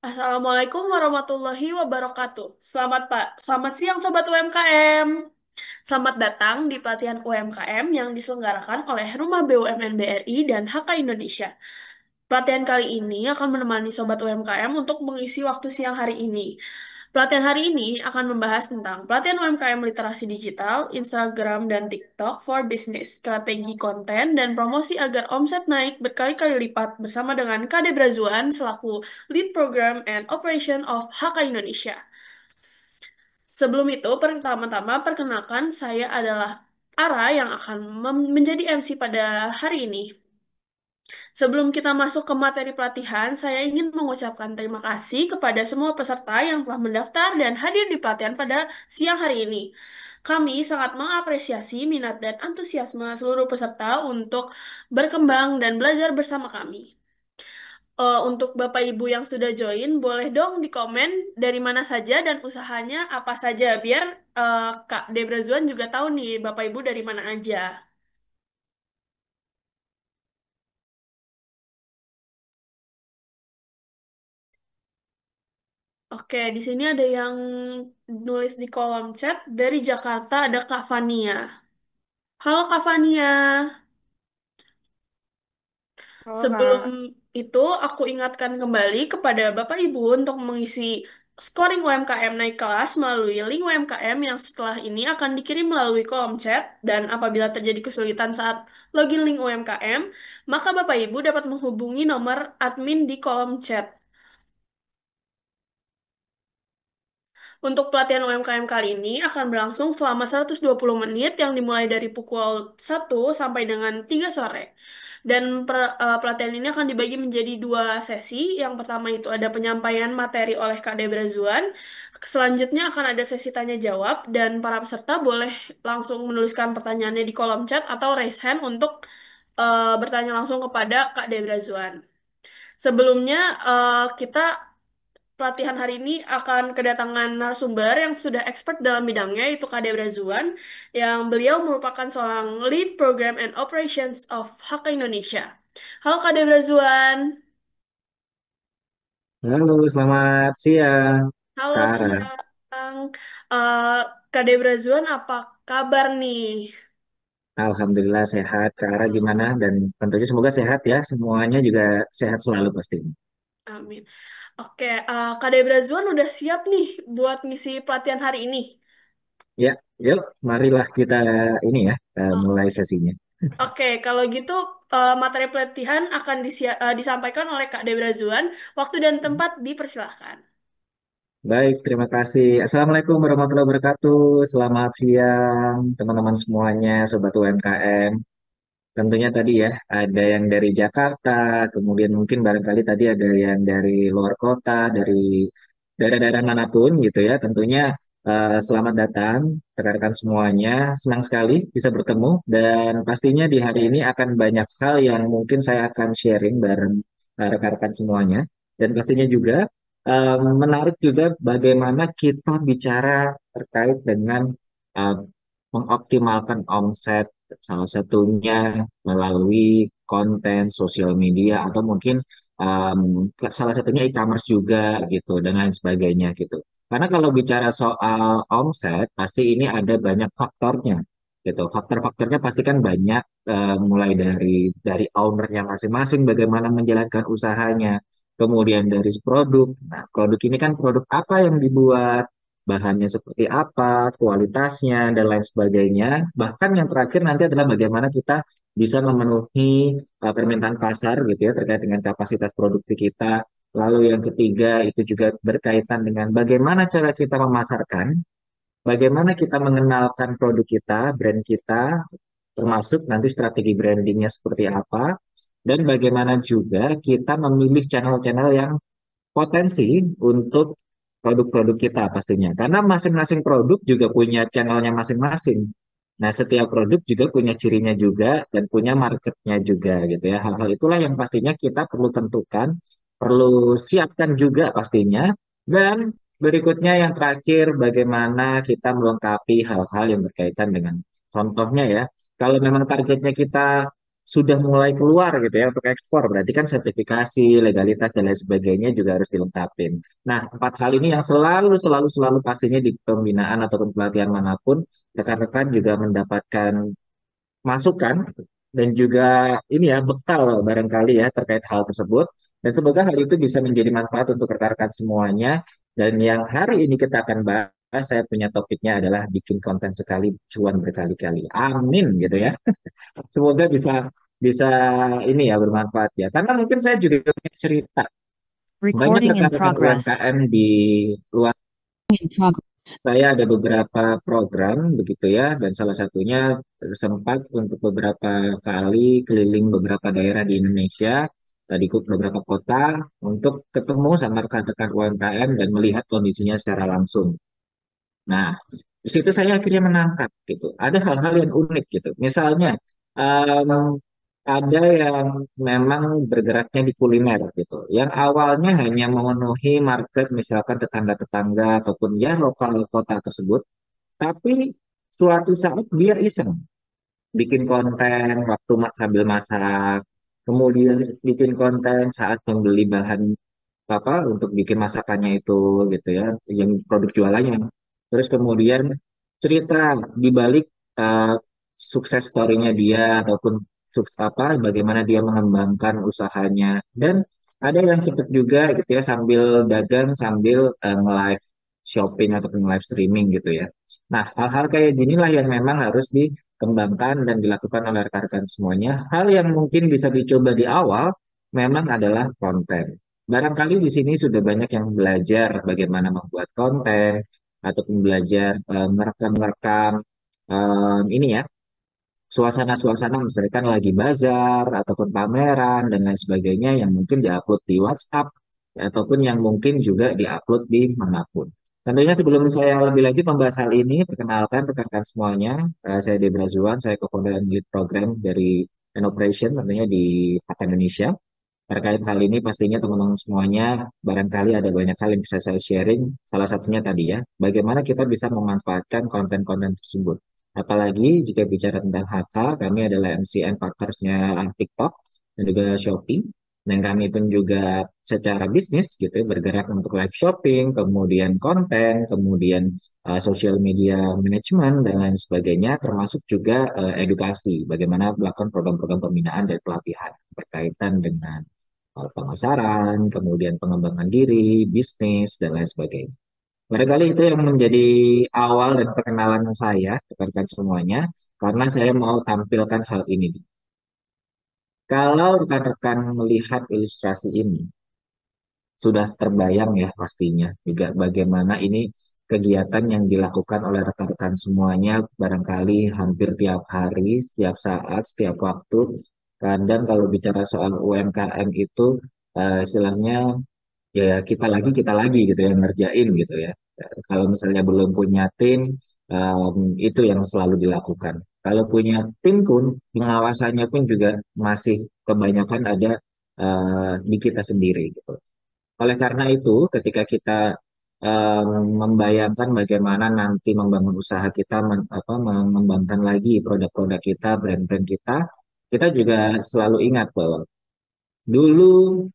Assalamualaikum warahmatullahi wabarakatuh. Selamat siang Sobat UMKM. Selamat datang di pelatihan UMKM yang diselenggarakan oleh Rumah BUMN BRI dan HK Indonesia. Pelatihan kali ini akan menemani Sobat UMKM untuk mengisi waktu siang hari ini. Pelatihan hari ini akan membahas tentang pelatihan UMKM literasi digital, Instagram dan TikTok for Business, strategi konten dan promosi agar omset naik berkali-kali lipat bersama dengan Kade Brazuan selaku Lead Program and Operation of HK Indonesia. Sebelum itu, pertama-tama perkenalkan saya adalah Ara yang akan menjadi MC pada hari ini. Sebelum kita masuk ke materi pelatihan, saya ingin mengucapkan terima kasih kepada semua peserta yang telah mendaftar dan hadir di pelatihan pada siang hari ini. Kami sangat mengapresiasi minat dan antusiasme seluruh peserta untuk berkembang dan belajar bersama kami. Untuk Bapak Ibu yang sudah join, boleh dong di komen dari mana saja dan usahanya apa saja, biar Kak Debra Zuan juga tahu nih Bapak Ibu dari mana aja. Oke, di sini ada yang nulis di kolom chat dari Jakarta, ada Kak Fania. Halo Kak Fania. Halo Sebelum Kak. itu, aku ingatkan kembali kepada Bapak Ibu untuk mengisi scoring UMKM naik kelas melalui link UMKM yang setelah ini akan dikirim melalui kolom chat, dan apabila terjadi kesulitan saat login link UMKM, maka Bapak Ibu dapat menghubungi nomor admin di kolom chat. Untuk pelatihan UMKM kali ini akan berlangsung selama 120 menit yang dimulai dari pukul 1 sampai dengan 3 sore. Dan pelatihan ini akan dibagi menjadi dua sesi. Yang pertama itu ada penyampaian materi oleh Kak Debra Zuan. Selanjutnya akan ada sesi tanya jawab dan para peserta boleh langsung menuliskan pertanyaannya di kolom chat atau raise hand untuk bertanya langsung kepada Kak Debra Zuan. Sebelumnya kita pelatihan hari ini akan kedatangan narasumber yang sudah expert dalam bidangnya, yaitu Kade Brazuan, yang beliau merupakan seorang Lead Program and Operations of Hakka Indonesia. Halo Kade Brazuan. Halo, selamat siang, Halo Kara. siang. Eh Kade Brazuan, apa kabar nih? Alhamdulillah sehat. Kara gimana? Dan tentunya semoga sehat ya. Semuanya juga sehat selalu pasti. Amin. Oke, Kade Brazuan udah siap nih buat ngisi pelatihan hari ini? Ya, yuk, marilah kita ini ya, mulai sesinya. Oke, kalau gitu materi pelatihan akan disampaikan oleh Kak Debra Zuan. Waktu dan tempat dipersilahkan. Baik, terima kasih. Assalamualaikum warahmatullahi wabarakatuh. Selamat siang, teman-teman semuanya, Sobat UMKM. Tentunya tadi ya, ada yang dari Jakarta, kemudian mungkin barangkali tadi ada yang dari luar kota, dari daerah-daerah manapun gitu ya. Tentunya selamat datang rekan-rekan semuanya. Senang sekali bisa bertemu dan pastinya di hari ini akan banyak hal yang mungkin saya akan sharing bareng rekan-rekan semuanya. Dan pastinya juga menarik juga bagaimana kita bicara terkait dengan eh, mengoptimalkan omset salah satunya melalui konten sosial media atau mungkin salah satunya e-commerce juga gitu dan lain sebagainya gitu. Karena kalau bicara soal omset pasti ini ada banyak faktornya gitu. Faktor-faktornya pasti kan banyak mulai dari ownernya masing-masing bagaimana menjalankan usahanya. Kemudian dari produk. Nah, produk ini kan produk apa yang dibuat, bahannya seperti apa, kualitasnya, dan lain sebagainya. Bahkan yang terakhir nanti adalah bagaimana kita bisa memenuhi permintaan pasar gitu ya terkait dengan kapasitas produksi kita. Lalu yang ketiga itu juga berkaitan dengan bagaimana cara kita memasarkan, bagaimana kita mengenalkan produk kita, brand kita, termasuk nanti strategi brandingnya seperti apa, dan bagaimana juga kita memilih channel-channel yang potensi untuk produk-produk kita pastinya. Karena masing-masing produk juga punya channelnya masing-masing. Nah, setiap produk juga punya cirinya juga dan punya marketnya juga gitu ya. Hal-hal itulah yang pastinya kita perlu tentukan, perlu siapkan juga pastinya. Dan berikutnya yang terakhir, bagaimana kita melengkapi hal-hal yang berkaitan dengan contohnya ya. Kalau memang targetnya kita sudah mulai keluar gitu ya untuk ekspor. Berarti kan sertifikasi, legalitas dan lain sebagainya juga harus dilengkapin. Nah, empat hal ini yang selalu pastinya di pembinaan ataupun pelatihan manapun, rekan-rekan juga mendapatkan masukan dan juga ini ya bekal barangkali ya terkait hal tersebut. Dan semoga hal itu bisa menjadi manfaat untuk rekan-rekan semuanya. Dan yang hari ini kita akan bahas, saya punya topiknya adalah bikin konten sekali, cuan berkali-kali. Amin gitu ya. Semoga bisa bisa ini ya bermanfaat ya. Karena mungkin saya juga punya cerita. Banyak Recording in rekan-rekan progress. UMKM di luar In progress. saya ada beberapa program begitu ya, dan salah satunya sempat untuk beberapa kali keliling beberapa daerah di Indonesia, di beberapa kota untuk ketemu sama rekan-rekan UMKM dan melihat kondisinya secara langsung. Nah, di situ saya akhirnya menangkap gitu. Ada hal-hal yang unik gitu. Misalnya, em, ada yang memang bergeraknya di kuliner gitu. Yang awalnya hanya memenuhi market misalkan tetangga-tetangga ataupun ya lokal kota tersebut. Tapi suatu saat dia iseng bikin konten waktu sambil masak. Kemudian bikin konten saat membeli bahan apa untuk bikin masakannya itu gitu ya, yang produk jualannya. Terus kemudian cerita di balik uh, sukses story-nya dia ataupun bagaimana dia mengembangkan usahanya. Dan ada yang sempat juga gitu ya sambil dagang sambil nge-live shopping ataupun live streaming gitu ya. Nah, hal-hal kayak ginilah yang memang harus dikembangkan dan dilakukan oleh rekan-rekan semuanya. Hal yang mungkin bisa dicoba di awal memang adalah konten. Barangkali di sini sudah banyak yang belajar bagaimana membuat konten ataupun belajar merekam-merekam ini ya suasana-suasana misalkan lagi bazar ataupun pameran dan lain sebagainya yang mungkin diupload di WhatsApp ataupun yang mungkin juga diupload di manapun. Tentunya sebelum saya lebih lanjut membahas hal ini, perkenalkan rekan-rekan semuanya, saya Debra Zuan, saya co-founder dan lead program dari Operation tentunya di Hak Indonesia. Terkait hal ini pastinya teman-teman semuanya barangkali ada banyak hal yang bisa saya sharing. Salah satunya tadi ya, bagaimana kita bisa memanfaatkan konten-konten tersebut. Apalagi jika bicara tentang HK, kami adalah MCN partnersnya TikTok dan juga Shopee. Dan kami pun juga secara bisnis gitu ya, bergerak untuk live shopping, kemudian konten, kemudian social media management dan lain sebagainya, termasuk juga edukasi, bagaimana melakukan program-program pembinaan dan pelatihan berkaitan dengan pemasaran, kemudian pengembangan diri, bisnis, dan lain sebagainya. Barangkali itu yang menjadi awal dan perkenalan saya rekan-rekan semuanya, karena saya mau tampilkan hal ini. Kalau rekan-rekan melihat ilustrasi ini, sudah terbayang ya pastinya juga bagaimana ini kegiatan yang dilakukan oleh rekan-rekan semuanya barangkali hampir tiap hari, setiap saat, setiap waktu. Kadang kalau bicara soal UMKM itu istilahnya ya kita lagi gitu ya ngerjain gitu ya. Kalau misalnya belum punya tim, itu yang selalu dilakukan. Kalau punya tim pun pengawasannya pun juga masih kebanyakan ada di kita sendiri gitu. Oleh karena itu, ketika kita membayangkan bagaimana nanti membangun usaha kita, mengembangkan lagi produk-produk kita, brand-brand kita juga selalu ingat bahwa dulu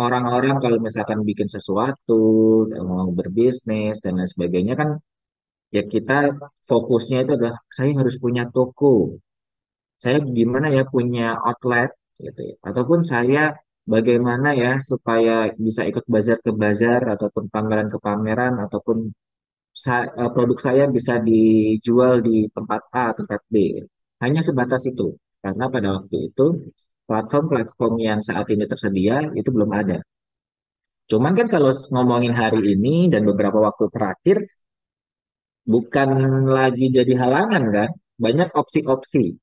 orang-orang kalau misalkan bikin sesuatu, mau berbisnis dan lain sebagainya kan ya kita fokusnya itu adalah saya harus punya toko, saya gimana ya punya outlet gitu ya. Ataupun saya bagaimana ya supaya bisa ikut bazar ke bazar ataupun pameran ke pameran ataupun produk saya bisa dijual di tempat A, tempat B. Hanya sebatas itu. Karena pada waktu itu platform-platform yang saat ini tersedia itu belum ada. Cuman kan kalau ngomongin hari ini dan beberapa waktu terakhir, bukan lagi jadi halangan kan? Banyak opsi-opsi.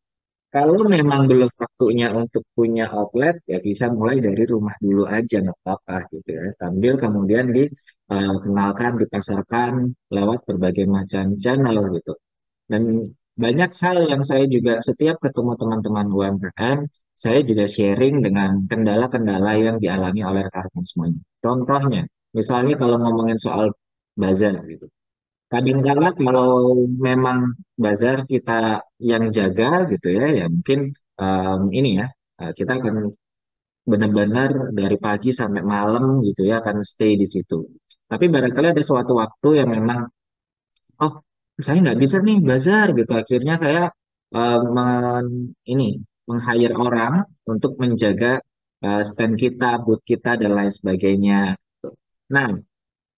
Kalau memang belum waktunya untuk punya outlet, ya bisa mulai dari rumah dulu aja, nggak apa-apa gitu ya. Sambil kemudian dikenalkan, dipasarkan lewat berbagai macam channel gitu. Dan banyak hal yang saya juga setiap ketemu teman-teman UMKM, saya juga sharing dengan kendala-kendala yang dialami oleh rekan-rekan semuanya. Contohnya, misalnya kalau ngomongin soal bazar gitu. Kadangkala kalau memang bazar kita yang jaga gitu ya, ya mungkin ini ya, kita akan benar-benar dari pagi sampai malam gitu ya akan stay di situ. Tapi barangkali ada suatu waktu yang memang, oh saya nggak bisa nih bazar gitu. Akhirnya saya ini meng-hire orang untuk menjaga stand kita, booth kita dan lain sebagainya. Nah,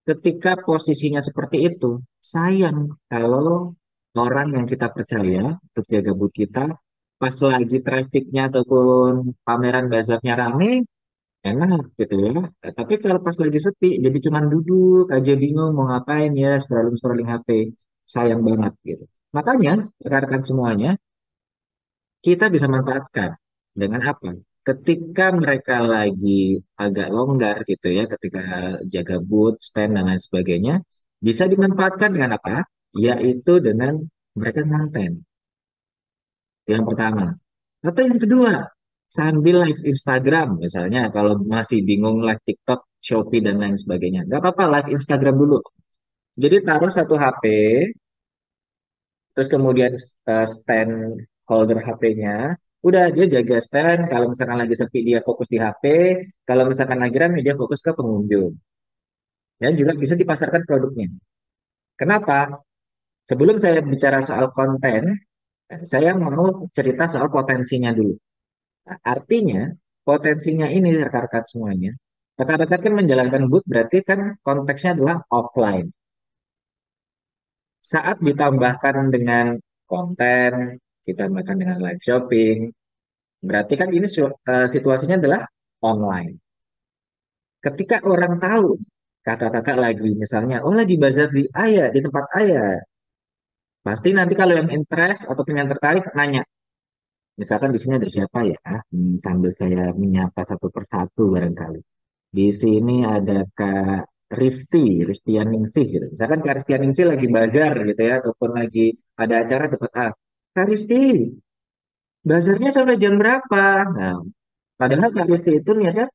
ketika posisinya seperti itu, sayang kalau orang yang kita percaya untuk jaga booth kita, pas lagi trafficnya ataupun pameran bazarnya rame, enak gitu ya. Tapi kalau pas lagi sepi, jadi cuman duduk aja bingung mau ngapain ya, scrolling-scrolling HP. Sayang banget gitu. Makanya, rekan-rekan semuanya, kita bisa manfaatkan dengan apa? Ketika mereka lagi agak longgar gitu ya, ketika jaga booth, stand, dan lain sebagainya, bisa dimanfaatkan dengan apa? Yaitu dengan mereka konten. Yang pertama. Atau yang kedua, sambil live Instagram misalnya, kalau masih bingung live TikTok, Shopee, dan lain sebagainya. Nggak apa-apa, live Instagram dulu. Jadi taruh satu HP, terus kemudian stand holder HP-nya, udah dia jaga stand, kalau misalkan lagi sepi dia fokus di HP, kalau misalkan lagi rame dia fokus ke pengunjung. Dan juga bisa dipasarkan produknya. Kenapa? Sebelum saya bicara soal konten, saya mau cerita soal potensinya dulu. Nah, artinya, potensinya ini rekan-rekan semuanya. Rekan-rekan kan menjalankan booth berarti kan konteksnya adalah offline. Saat ditambahkan dengan konten, ditambahkan dengan live shopping, berarti kan ini situasinya adalah online. Ketika orang tahu, kakak-kakak lagi misalnya, oh lagi bazar di Ayah, di tempat Ayah. Pasti nanti kalau yang interest atau yang tertarik nanya, misalkan di sini ada siapa ya? Sambil kayak menyapa satu persatu barangkali. Di sini ada Kak Ristianingsih gitu. Misalkan Kak Ristianingsih lagi bazar gitu ya, ataupun lagi ada acara dapat Kak Risti, bazarnya sampai jam berapa? Nah, padahal Kak Risti itu niatnya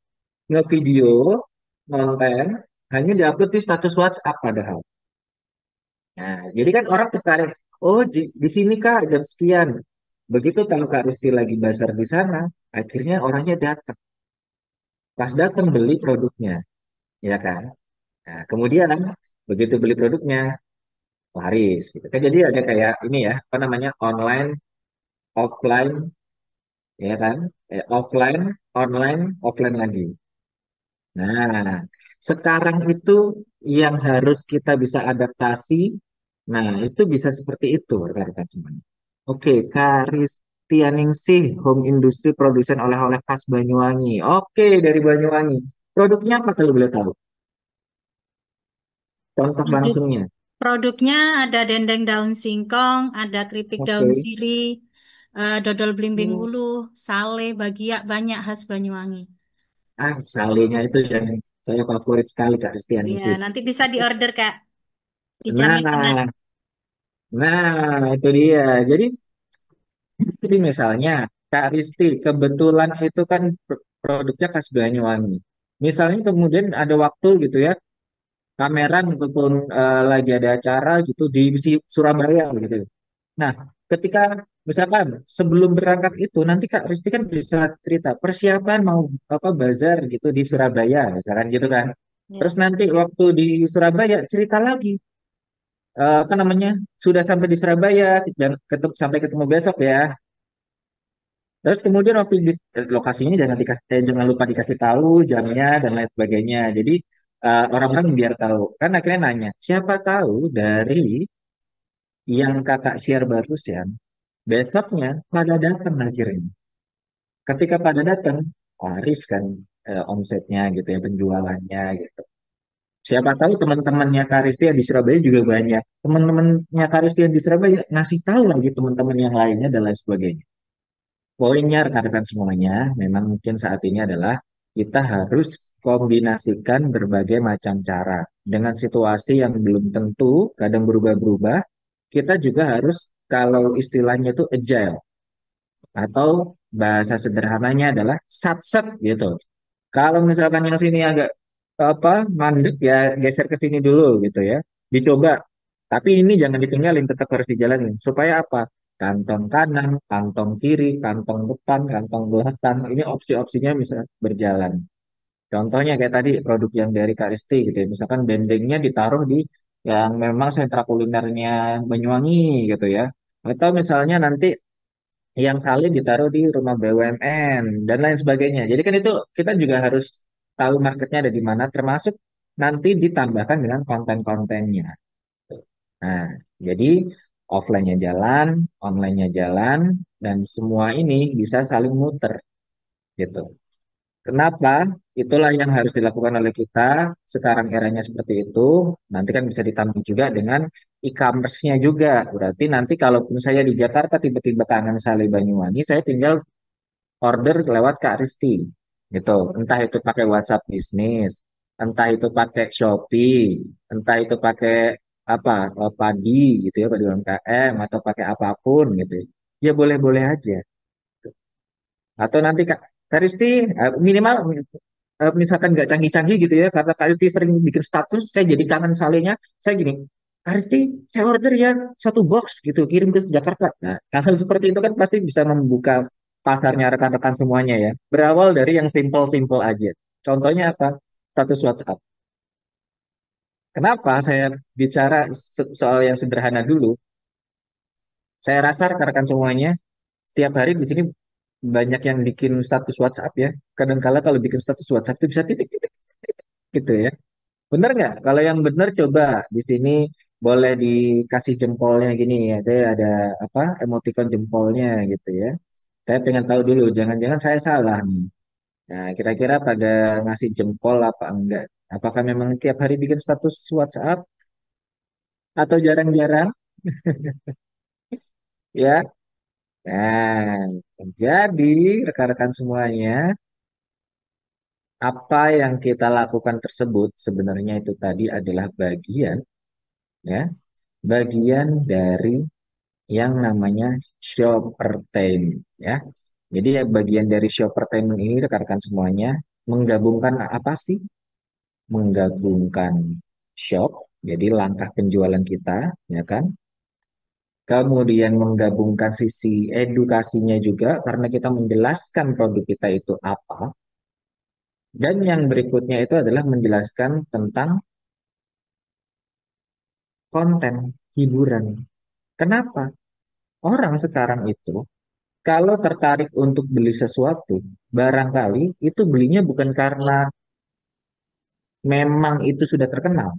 nge-video, konten, hanya diupload di status WhatsApp padahal. Nah, jadi kan orang tertarik, oh di sini Kak jam sekian. Begitu tahu Kak Risti lagi bazar di sana, akhirnya orangnya datang. Pas datang beli produknya, ya kan? Nah, kemudian begitu beli produknya, laris gitu kan. Jadi ada kayak ini ya, apa namanya? Online, offline, ya kan? Offline, online, offline lagi. Nah, sekarang itu yang harus kita bisa adaptasi. Nah, itu bisa seperti itu, rekan-rekan semuanya. Oke, Karistianingsih Home Industry produsen oleh-oleh khas Banyuwangi. Oke, dari Banyuwangi. Produknya apa kalau boleh tahu? Contoh Produk langsungnya. produknya ada dendeng daun singkong, ada keripik daun Oke. sirih, dodol blimbing Hmm. wuluh, sale, bagiak, banyak khas Banyuwangi. Salenya itu yang saya favorit sekali Kak Ya, Kristianingsih. nanti bisa diorder Kak, dijamin kena. Nah, nah itu dia. Jadi misalnya Kak Risti, kebetulan itu kan produknya khas Banyuwangi. Misalnya kemudian ada waktu gitu ya, pameran ataupun lagi ada acara gitu di Surabaya gitu. Nah, ketika misalkan sebelum berangkat itu nanti Kak Risti kan bisa cerita persiapan mau apa bazar gitu di Surabaya misalkan gitu kan. Terus Ya. nanti waktu di Surabaya cerita lagi apa namanya sudah sampai di Surabaya dan sampai ketemu besok ya. Terus kemudian waktu di lokasinya jangan lupa dikasih tahu jamnya dan lain sebagainya. Jadi orang-orang biar tahu. Kan akhirnya nanya, siapa tahu dari yang kakak share barusan, besoknya pada datang akhirnya. Ketika pada datang, laris kan omsetnya gitu ya, penjualannya gitu. Siapa tahu teman-temannya Karistia di Surabaya juga banyak. Teman-temannya Karistia di Surabaya ngasih tahu lagi teman-teman yang lainnya dan lain sebagainya. Poinnya rekan-rekan semuanya, memang mungkin saat ini adalah kita harus kombinasikan berbagai macam cara. Dengan situasi yang belum tentu, kadang berubah-berubah, kita juga harus, kalau istilahnya itu agile, atau bahasa sederhananya adalah sat-set gitu. Kalau misalkan yang sini agak apa mandek ya geser ke sini dulu gitu ya. Dicoba. Tapi ini jangan ditinggalin, tetap harus dijalanin. Supaya apa? kantong kanan, kantong kiri, kantong depan, kantong belakang. Ini opsi-opsinya bisa berjalan. Contohnya kayak tadi produk yang dari Kak Risti gitu ya. Misalkan bendengnya ditaruh di yang memang sentra kulinernya Banyuwangi gitu ya. Atau misalnya nanti yang salin ditaruh di rumah BUMN dan lain sebagainya. Jadi kan itu kita juga harus tahu marketnya ada di mana, termasuk nanti ditambahkan dengan konten-kontennya. Nah, jadi offline-nya jalan, online-nya jalan, dan semua ini bisa saling muter gitu. Kenapa? Itulah yang harus dilakukan oleh kita. Sekarang eranya seperti itu. Nanti kan bisa ditambah juga dengan e-commerce-nya juga. Berarti nanti kalaupun saya di Jakarta tiba-tiba kangen Sale Banyuwangi, saya tinggal order lewat Kak Risti. Gitu. Entah itu pakai WhatsApp bisnis, entah itu pakai Shopee, entah itu pakai apa Padi gitu ya, Padi UMKM atau pakai apapun gitu. Ya boleh-boleh aja. Atau nanti Kak Risti minimal misalkan nggak canggih-canggih gitu ya, karena Kak Risti sering bikin status, saya jadi kangen salenya, saya gini, Kak Risti, saya order ya 1 box gitu, kirim ke Jakarta. Nah, hal seperti itu kan pasti bisa membuka pasarnya rekan-rekan semuanya ya. Berawal dari yang simple-simple aja. Contohnya apa? Status WhatsApp. Kenapa saya bicara soal yang sederhana dulu? Saya rasa rekan-rekan semuanya, setiap hari di sini banyak yang bikin status WhatsApp ya. Kadang-kala kalau bikin status WhatsApp itu bisa titik-titik gitu ya. Bener nggak? Kalau yang bener coba di sini boleh dikasih jempolnya gini ya. Ada apa emoticon jempolnya gitu ya. Saya pengen tahu dulu, jangan-jangan saya salah nih. Nah, kira-kira pada ngasih jempol apa enggak? Apakah memang tiap hari bikin status WhatsApp atau jarang-jarang? Ya. Nah, jadi rekan-rekan semuanya, apa yang kita lakukan tersebut sebenarnya itu tadi adalah bagian ya, bagian dari yang namanya shoppertainment ya. Jadi ya bagian dari shoppertainment ini rekan-rekan semuanya menggabungkan apa sih? Menggabungkan shop, jadi langkah penjualan kita, ya kan? Kemudian menggabungkan sisi edukasinya juga karena kita menjelaskan produk kita itu apa. Dan yang berikutnya itu adalah menjelaskan tentang konten hiburan. Kenapa? Orang sekarang itu kalau tertarik untuk beli sesuatu, barangkali itu belinya bukan karena memang itu sudah terkenal,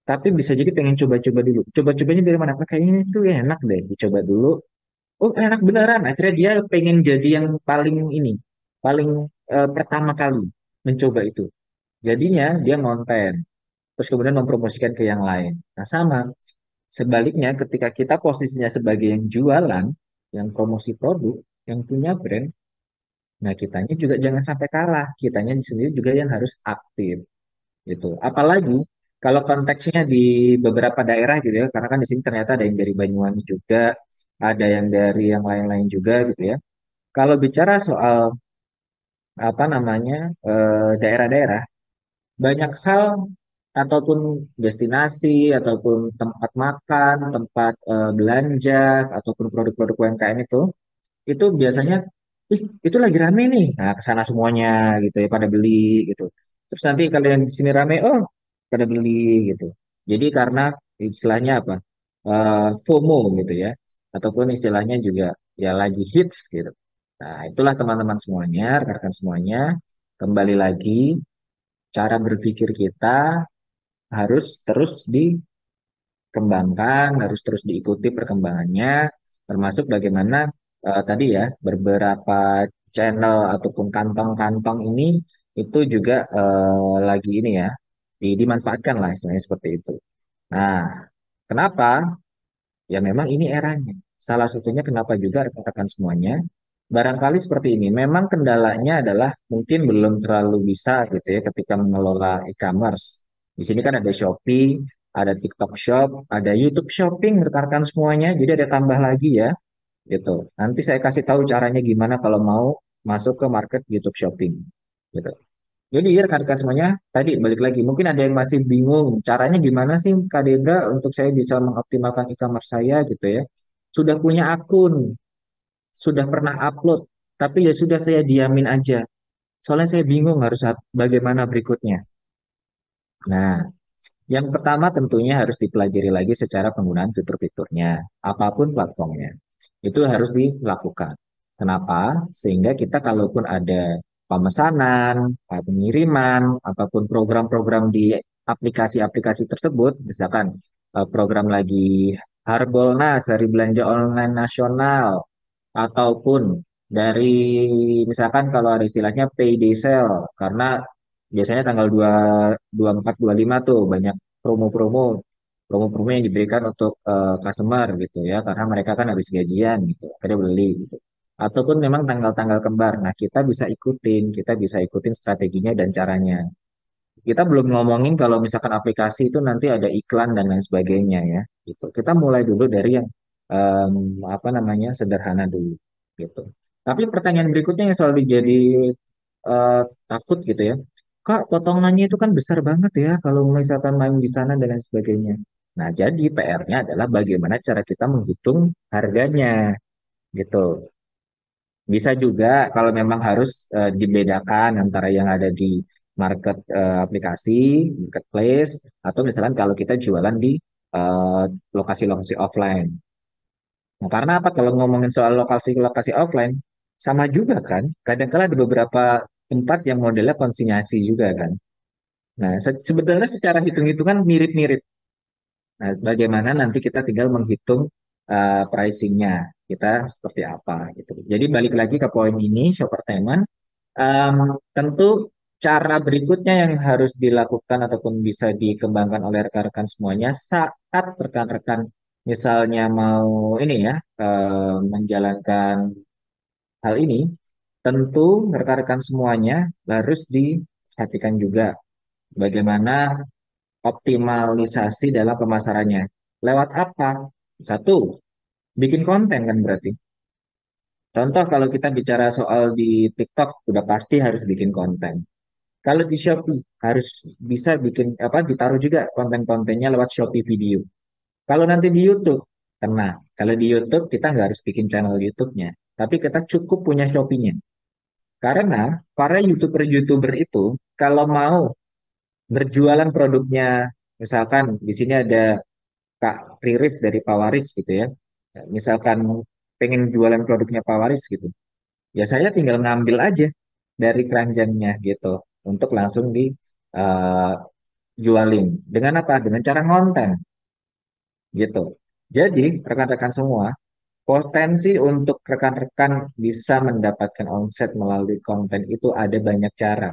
tapi bisa jadi pengen coba-coba dulu. Coba-cobanya dari mana? "Ah, kayaknya itu enak deh, dicoba dulu. Oh, enak beneran." Akhirnya dia pengen jadi yang paling ini, paling pertama kali mencoba itu. Jadinya dia ngonten, terus kemudian mempromosikan ke yang lain. Nah, sama. Sebaliknya, ketika kita posisinya sebagai yang jualan, yang promosi produk, yang punya brand, nah, kitanya juga jangan sampai kalah. Kitanya sendiri juga yang harus aktif gitu. Apalagi kalau konteksnya di beberapa daerah gitu ya, karena kan di sini ternyata ada yang dari Banyuwangi juga, ada yang dari yang lain-lain juga gitu ya. Kalau bicara soal apa namanya daerah-daerah, banyak hal ataupun destinasi ataupun tempat makan, tempat belanja ataupun produk-produk UMKM itu biasanya, ih itu lagi rame nih, nah ke sana semuanya gitu ya pada beli gitu. Terus nanti kalau yang di sini rame, oh pada beli gitu. Jadi karena istilahnya apa? FOMO gitu ya, ataupun istilahnya juga ya lagi hits gitu. Nah itulah teman-teman semuanya, rekan-rekan semuanya, kembali lagi cara berpikir kita harus terus dikembangkan, harus terus diikuti perkembangannya, termasuk bagaimana tadi ya beberapa channel ataupun kantong-kantong ini itu juga lagi ini ya dimanfaatkan lah istilahnya seperti itu. Nah, kenapa? Ya memang ini eranya. Salah satunya kenapa juga rekan-rekan semuanya barangkali seperti ini. Memang kendalanya adalah mungkin belum terlalu bisa gitu ya ketika mengelola e-commerce. Di sini kan ada Shopee, ada TikTok Shop, ada YouTube Shopping rekan-rekan semuanya. Jadi ada tambah lagi ya gitu. Nanti saya kasih tahu caranya gimana kalau mau masuk ke market YouTube Shopping gitu. Jadi rekan-rekan semuanya tadi balik lagi mungkin ada yang masih bingung caranya gimana sih Kak Debra untuk saya bisa mengoptimalkan e-commerce saya gitu ya. sudah punya akun, sudah pernah upload, tapi ya sudah saya diamin aja. Soalnya saya bingung harus bagaimana berikutnya. Nah, yang pertama tentunya harus dipelajari lagi secara penggunaan fitur-fiturnya, apapun platformnya. Itu harus dilakukan. Kenapa? Sehingga kita kalaupun ada pemesanan, pengiriman, ataupun program-program di aplikasi-aplikasi tersebut, misalkan program lagi Harbolnas dari belanja online nasional, ataupun dari misalkan kalau ada istilahnya payday sale, karena biasanya tanggal 24, 25 tuh banyak promo-promo promo-promo yang diberikan untuk customer gitu ya, karena mereka kan habis gajian gitu akhirnya beli gitu, ataupun memang tanggal-tanggal kembar. Nah, kita bisa ikutin strateginya dan caranya. Kita belum ngomongin kalau misalkan aplikasi itu nanti ada iklan dan lain sebagainya ya gitu. Kita mulai dulu dari yang em, apa namanya sederhana dulu gitu. Tapi pertanyaan berikutnya yang selalu jadi eh, takut gitu ya. Kak, potongannya itu kan besar banget ya kalau misalkan main di sana dan lain sebagainya. Nah, jadi PR-nya adalah bagaimana cara kita menghitung harganya gitu. Bisa juga kalau memang harus dibedakan antara yang ada di aplikasi, marketplace, atau misalkan kalau kita jualan di eh, lokasi-lokasi offline. Nah, karena apa? Kalau ngomongin soal lokasi-lokasi offline, sama juga kan. Kadang-kala ada beberapa tempat yang modelnya konsinyasi juga kan. Nah, sebenarnya secara hitung-hitungan mirip-mirip. Nah, bagaimana nanti kita tinggal menghitung pricingnya kita seperti apa gitu. Jadi balik lagi ke poin ini, shoppertainment. Tentu cara berikutnya yang harus dilakukan ataupun bisa dikembangkan oleh rekan-rekan semuanya saat rekan-rekan misalnya mau ini ya menjalankan hal ini, tentu rekan-rekan semuanya harus diperhatikan juga bagaimana optimalisasi dalam pemasarannya. Lewat apa? Satu, bikin konten kan berarti. Contoh kalau kita bicara soal di TikTok, udah pasti harus bikin konten. Kalau di Shopee harus bisa bikin apa ditaruh juga konten-kontennya lewat Shopee video. Kalau nanti di YouTube, tenang. Kalau di YouTube kita nggak harus bikin channel YouTube-nya, tapi kita cukup punya Shopee-nya. Karena para YouTuber-YouTuber itu kalau mau berjualan produknya, misalkan di sini ada Kak Riris dari Pawaris gitu ya. Misalkan pengen jualan produknya Pawaris gitu. Ya saya tinggal ngambil aja dari keranjangnya gitu untuk langsung eh, jualin. Dengan apa? Dengan cara ngonten gitu. Jadi rekan-rekan semua, potensi untuk rekan-rekan bisa mendapatkan omset melalui konten itu ada banyak cara.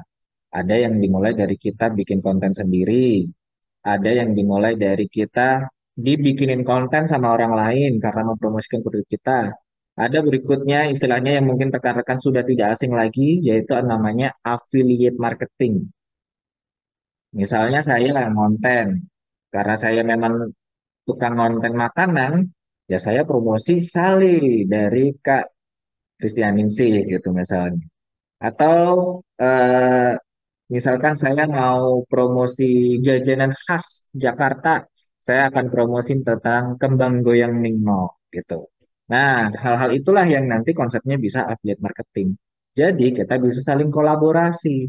Ada yang dimulai dari kita bikin konten sendiri, ada yang dimulai dari kita dibikinin konten sama orang lain karena mempromosikan produk kita. Ada berikutnya istilahnya yang mungkin rekan-rekan sudah tidak asing lagi, yaitu namanya affiliate marketing. Misalnya saya ngonten, karena saya memang tukang konten makanan, ya saya promosi Sali dari Kak Kristianingsih gitu misalnya. Atau eh, misalkan saya mau promosi jajanan khas Jakarta, saya akan promosin tentang kembang goyang Mingmo gitu. Nah, hal-hal itulah yang nanti konsepnya bisa affiliate marketing. Jadi kita bisa saling kolaborasi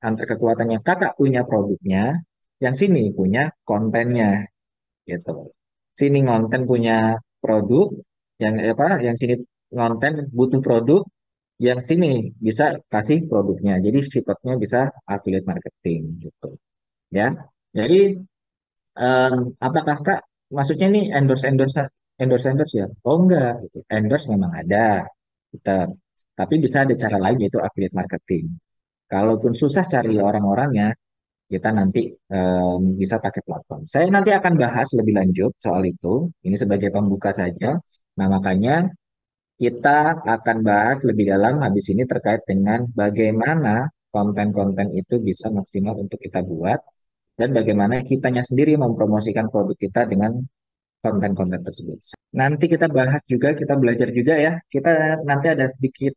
antar kekuatannya. Kakak punya produknya, yang sini punya kontennya gitu. Sini ngonten punya produk, yang apa? Yang sini ngonten butuh produk, yang sini bisa kasih produknya. Jadi sifatnya bisa affiliate marketing gitu. Ya. Jadi apakah Kak maksudnya nih endorse ya? Oh enggak gitu. Endorse memang ada. Kita tapi bisa ada cara lain yaitu affiliate marketing. Kalaupun susah cari orang-orangnya, kita nanti bisa pakai platform. Saya nanti akan bahas lebih lanjut soal itu. Ini sebagai pembuka saja. Nah, makanya kita akan bahas lebih dalam habis ini terkait dengan bagaimana konten-konten itu bisa maksimal untuk kita buat dan bagaimana kitanya sendiri mempromosikan produk kita dengan konten-konten tersebut. Nanti kita bahas juga, kita belajar juga ya. Kita nanti ada sedikit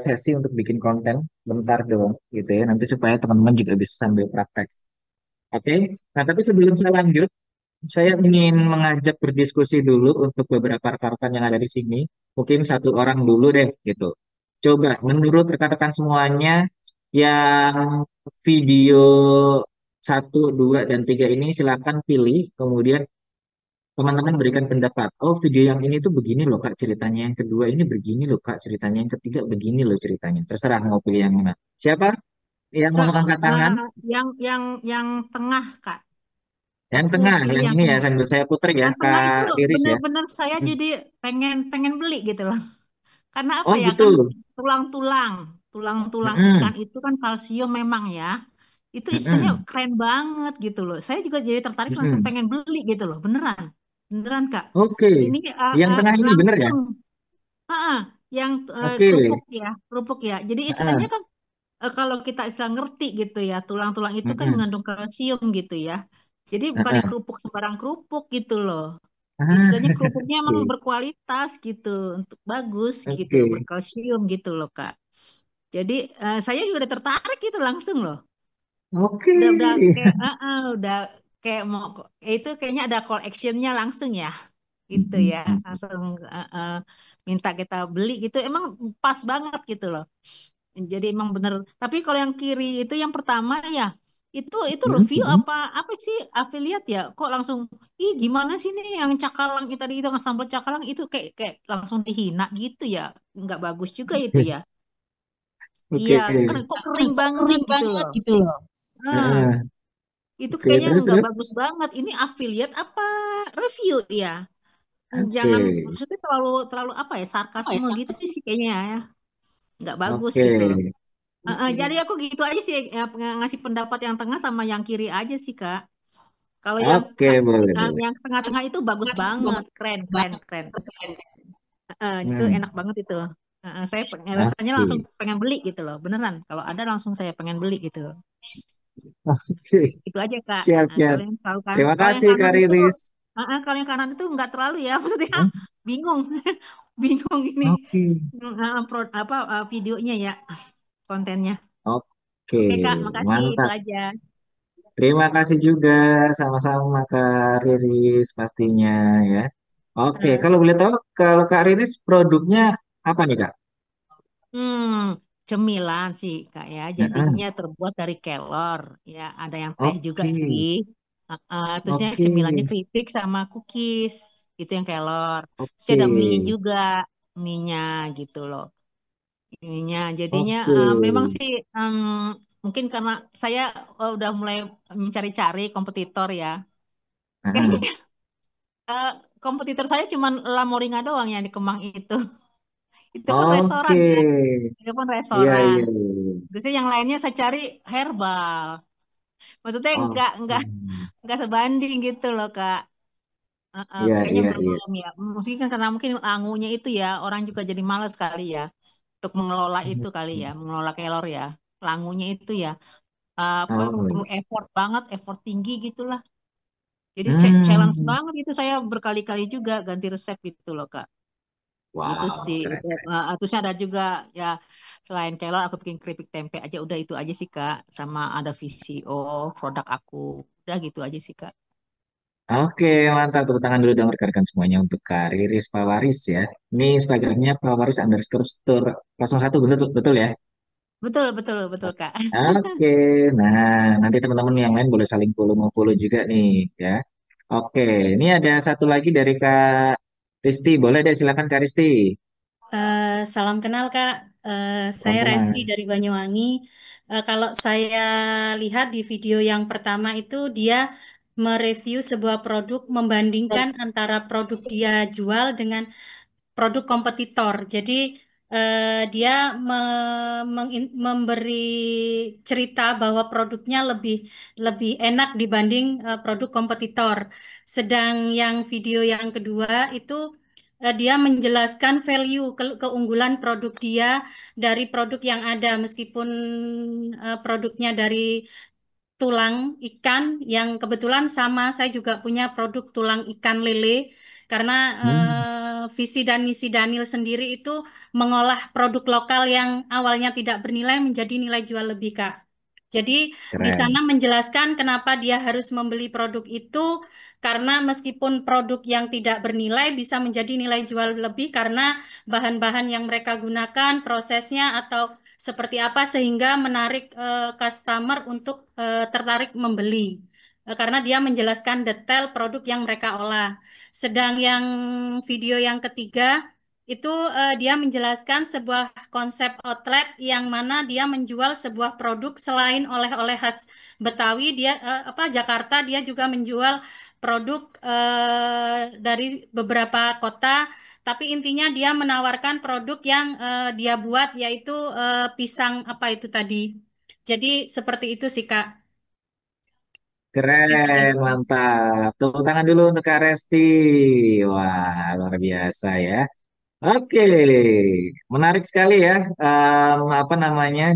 sesi untuk bikin konten bentar doang gitu ya. Nanti supaya teman-teman juga bisa sambil praktek. Oke. Nah, tapi sebelum saya lanjut, saya ingin mengajak berdiskusi dulu untuk beberapa rekan-rekan yang ada di sini. Mungkin satu orang dulu deh, gitu. Coba, menurut rekan-rekan semuanya, yang video satu, dua, dan tiga ini silakan pilih. Kemudian teman-teman berikan pendapat. Oh, video yang ini tuh begini loh Kak ceritanya. Yang kedua ini begini loh Kak ceritanya. Yang ketiga begini loh ceritanya. Terserah mau pilih yang mana. Siapa yang mau Kak, angkat tangan? yang tengah, Kak. Yang Aku tengah, pilih yang yang ini ya tengah. sambil saya puter ya, Yang tengah itu Kak Iris ya. bener-bener saya Hmm. jadi pengen pengen beli gitu loh. Karena apa Oh ya kan gitu. tulang-tulang, tulang-tulang ikan Mm-mm. itu kan kalsium memang ya. Itu istilahnya Mm-mm. keren banget gitu loh. Saya juga jadi tertarik langsung Mm-mm. pengen beli gitu loh. Beneran. Beneran, Kak. Oke. Ini Yang tengah ini bener ya? langsung yang Oke. kerupuk ya. Jadi istilahnya Heeh. kan kalau kita istilah ngerti gitu ya, tulang-tulang itu kan Mm-mm. mengandung kalsium gitu ya. Jadi bukan Heeh. kerupuk sembarang kerupuk gitu loh. Ah, Istilahnya kerupuknya emang oke. berkualitas gitu, untuk bagus gitu, Oke. berkalsium gitu loh Kak. Jadi saya juga udah tertarik gitu langsung loh. Oke. Udah kayak, udah kayak mau, itu kayaknya ada call actionnya langsung ya, gitu ya, Mm-mm. langsung minta kita beli gitu, emang pas banget gitu loh. Jadi emang bener. Tapi kalau yang kiri itu yang pertama ya, itu review Mm-mm. apa apa sih afiliat ya? Kok langsung, ih gimana sih nih yang cakalang itu tadi itu sambal cakalang itu kayak kayak langsung dihina gitu ya? Nggak bagus juga itu ya. Iya, Oke. kan kok Kan kering kok banget kering gitu banget loh. gitu loh. Nah, Heeh. itu Oke, kayaknya terus nggak terus. bagus banget. Ini afiliat apa review ya? Oke. Jangan maksudnya terlalu terlalu apa ya, Apa ya? sarkasme gitu sih kayaknya ya. Nggak bagus Oke. gitu loh. Jadi aku gitu aja sih ya, ngasih pendapat yang tengah sama yang kiri aja sih Kak. Kalau yang Oke, boleh boleh. yang tengah-tengah itu bagus banget, keren keren keren. Itu Hmm. enak banget itu. Saya rasanya langsung Oke. pengen beli gitu loh, beneran. Kalau ada langsung saya pengen beli gitu. Oke. Itu aja Kak. Siap siap. Kalau yang tahu kan, Terima kalau yang kasih kanan Kak itu, Riris. kalau yang kanan itu nggak terlalu ya, maksudnya Hmm. bingung, bingung ini Oke. apa videonya ya, kontennya. Oke, Oke Kak, makasih itu mantap. aja. Terima kasih juga sama-sama Kak Riris pastinya ya. Oke, Hmm. kalau boleh tahu kalau Kak Riris produknya apa nih Kak? Hmm, cemilan sih kak ya, Heeh. jadinya terbuat dari kelor. Ya, ada yang teh juga Oke, sih. Terusnya oke, cemilannya keripik sama cookies, itu yang kelor. Terus oke, ada mie juga, mie-nya gitu loh. Mie-nya, jadinya oke. memang sih mungkin karena saya udah mulai mencari-cari kompetitor ya. Heeh. Kayaknya eh, kompetitor saya cuma La Moringa doang yang di Kemang itu. Itu pun restoran Oke, ya, itu pun iya restoran. iya iya. Terus yang lainnya saya cari herbal. Maksudnya Oke, nggak sebanding gitu loh Kak. iya Kayaknya iya iya. belum ya. Mungkin kan karena mungkin angunya itu ya orang juga jadi males kali ya untuk mengelola itu kali ya, mengelola kelor ya. Langunya itu ya apa Oh perlu iya. effort banget, effort tinggi gitulah. Jadi challenge Hmm, banget itu saya berkali-kali juga ganti resep gitu loh Kak. Itu wow, sih. keren Itu, keren. terusnya ada juga ya selain kelor aku bikin keripik tempe aja udah itu aja sih Kak. Sama ada VCO produk aku. Udah gitu aja sih Kak. Oke, mantap. Tepuk tangan dulu dong rekan-rekan semuanya untuk Kak Riris Pawaris ya. Ini Instagramnya Pawaris underscore store 01, betul, betul ya? Betul, betul, betul Kak. Oke, nah nanti teman-teman yang lain boleh saling follow juga nih ya. Oke, ini ada satu lagi dari Kak Risti. Boleh deh, silakan Kak Risti. Salam kenal Kak. Salam Saya Resti kenal. dari Banyuwangi. Kalau saya lihat di video yang pertama itu dia mereview sebuah produk membandingkan antara produk dia jual dengan produk kompetitor. Jadi dia memberi cerita bahwa produknya lebih lebih enak dibanding produk kompetitor. Sedang yang video yang kedua itu dia menjelaskan value keunggulan produk dia dari produk yang ada meskipun produknya dari tulang ikan yang kebetulan sama saya juga punya produk tulang ikan lele karena Hmm. visi dan misi Daniel sendiri itu mengolah produk lokal yang awalnya tidak bernilai menjadi nilai jual lebih Kak. Jadi di sana Keren. menjelaskan kenapa dia harus membeli produk itu karena meskipun produk yang tidak bernilai bisa menjadi nilai jual lebih karena bahan-bahan yang mereka gunakan, prosesnya atau seperti apa sehingga menarik customer untuk tertarik membeli. Karena dia menjelaskan detail produk yang mereka olah. Sedang yang video yang ketiga itu dia menjelaskan sebuah konsep outlet yang mana dia menjual sebuah produk selain oleh-oleh khas Betawi, dia Jakarta, dia juga menjual produk dari beberapa kota, tapi intinya dia menawarkan produk yang dia buat yaitu pisang apa itu tadi. Jadi seperti itu sih Kak. Terima Keren, kasih. mantap. Tepuk tangan dulu untuk Kak Resti. Wah, luar biasa ya. Oke, menarik sekali ya, apa namanya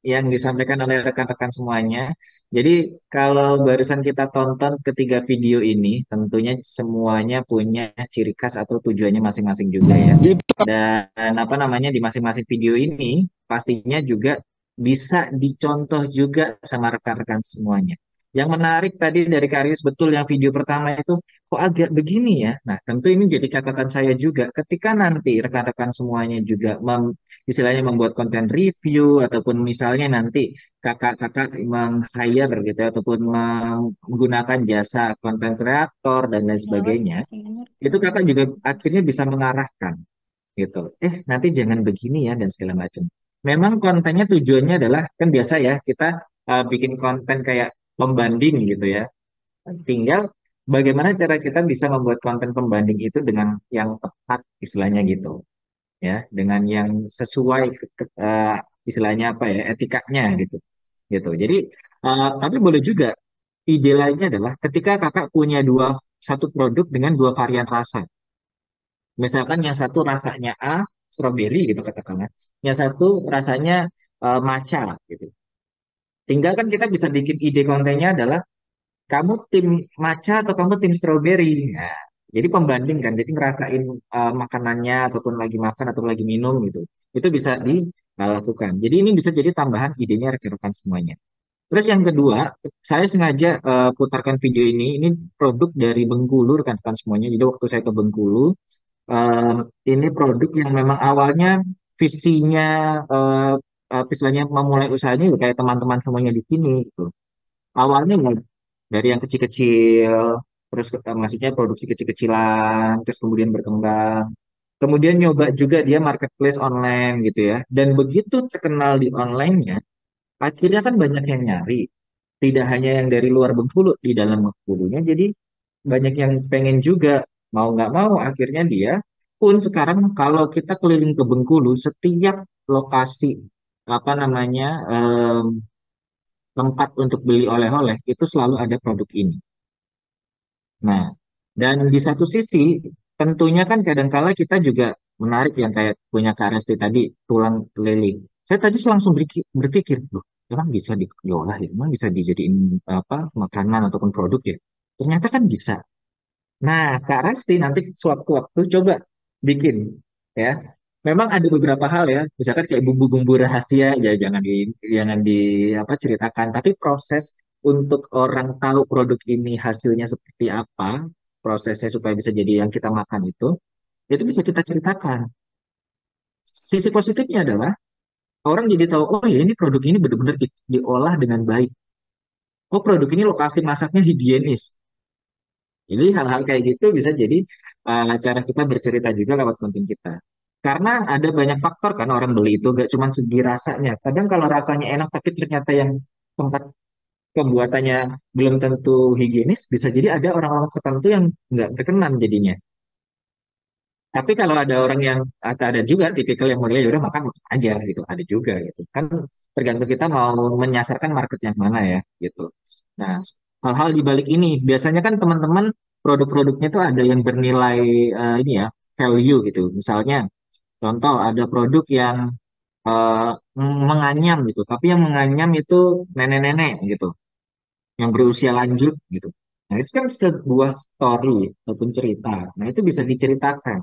yang disampaikan oleh rekan-rekan semuanya. Jadi kalau barusan kita tonton ketiga video ini, tentunya semuanya punya ciri khas atau tujuannya masing-masing juga ya. Dan apa namanya di masing-masing video ini pastinya juga bisa dicontoh juga sama rekan-rekan semuanya. Yang menarik tadi dari Karis betul yang video pertama itu kok agak begini ya. Nah, tentu ini jadi catatan saya juga ketika nanti rekan-rekan semuanya juga istilahnya membuat konten review ataupun misalnya nanti kakak-kakak meng-hire gitu ya, ataupun menggunakan jasa konten kreator dan lain Awas, sebagainya, singannya. itu kakak juga akhirnya bisa mengarahkan gitu. Nanti jangan begini ya dan segala macam. Memang kontennya tujuannya adalah kan biasa ya kita bikin konten kayak pembanding gitu ya. Tinggal bagaimana cara kita bisa membuat konten pembanding itu dengan yang tepat istilahnya gitu ya, dengan yang sesuai istilahnya apa ya etikanya gitu gitu. Jadi tapi boleh juga ide lainnya adalah ketika kakak punya satu produk dengan dua varian rasa. Misalkan yang satu rasanya A, strawberry gitu katakanlah. Yang satu rasanya matcha gitu. Tinggal kan kita bisa bikin ide kontennya adalah kamu tim matcha atau kamu tim strawberry. Nah, jadi pembanding kan. Jadi ngerasain makanannya ataupun lagi makan atau lagi minum gitu. Itu bisa dilakukan. Jadi ini bisa jadi tambahan idenya rekan-rekan semuanya. Terus yang kedua, saya sengaja putarkan video ini. Ini produk dari Bengkulu rekan-rekan semuanya. Jadi waktu saya ke Bengkulu, eh, ini produk yang memang awalnya visinya istilahnya memulai usahanya ya kayak teman-teman semuanya di sini gitu. Awalnya nggak dari yang kecil-kecil, terus maksudnya produksi kecil-kecilan, terus kemudian berkembang. Kemudian nyoba juga dia marketplace online gitu ya. Dan begitu terkenal di online-nya, akhirnya kan banyak yang nyari. Tidak hanya yang dari luar Bengkulu, di dalam Bengkulunya. Jadi banyak yang pengen juga. Mau nggak mau, akhirnya dia pun sekarang kalau kita keliling ke Bengkulu, setiap lokasi apa namanya tempat untuk beli oleh-oleh itu selalu ada produk ini. Nah, dan di satu sisi tentunya kan kadangkala kita juga menarik yang kayak punya Kak Resti tadi tulang keliling. Saya tadi langsung berpikir, loh, emang bisa diolah ya? Emang bisa dijadiin apa makanan ataupun produk ya? Ternyata kan bisa. Nah, Kak Resti nanti sewaktu-waktu coba bikin ya. Memang ada beberapa hal ya, misalkan kayak bumbu-bumbu rahasia ya jangan di apa ceritakan, tapi proses untuk orang tahu produk ini hasilnya seperti apa, prosesnya supaya bisa jadi yang kita makan itu bisa kita ceritakan. Sisi positifnya adalah orang jadi tahu, oh ya ini produk ini benar-benar diolah dengan baik. Oh produk ini lokasi masaknya higienis. Jadi hal-hal kayak gitu bisa jadi cara kita bercerita juga lewat konten kita. Karena ada banyak faktor kan orang beli itu gak cuma segi rasanya. Kadang kalau rasanya enak tapi ternyata yang tempat pembuatannya belum tentu higienis, bisa jadi ada orang-orang tertentu yang nggak berkenan jadinya. Tapi kalau ada orang yang atau ada juga tipikal yang modelnya "Ya udah makan makan aja gitu, ada juga gitu. Kan tergantung kita mau menyasarkan market yang mana ya gitu. Nah, hal-hal di balik ini biasanya kan teman-teman produk-produknya tuh ada yang bernilai ini ya value gitu. Misalnya contoh ada produk yang eh, menganyam gitu, tapi yang menganyam itu nenek-nenek gitu, yang berusia lanjut gitu. Nah, itu kan sebuah story ataupun cerita. Nah, itu bisa diceritakan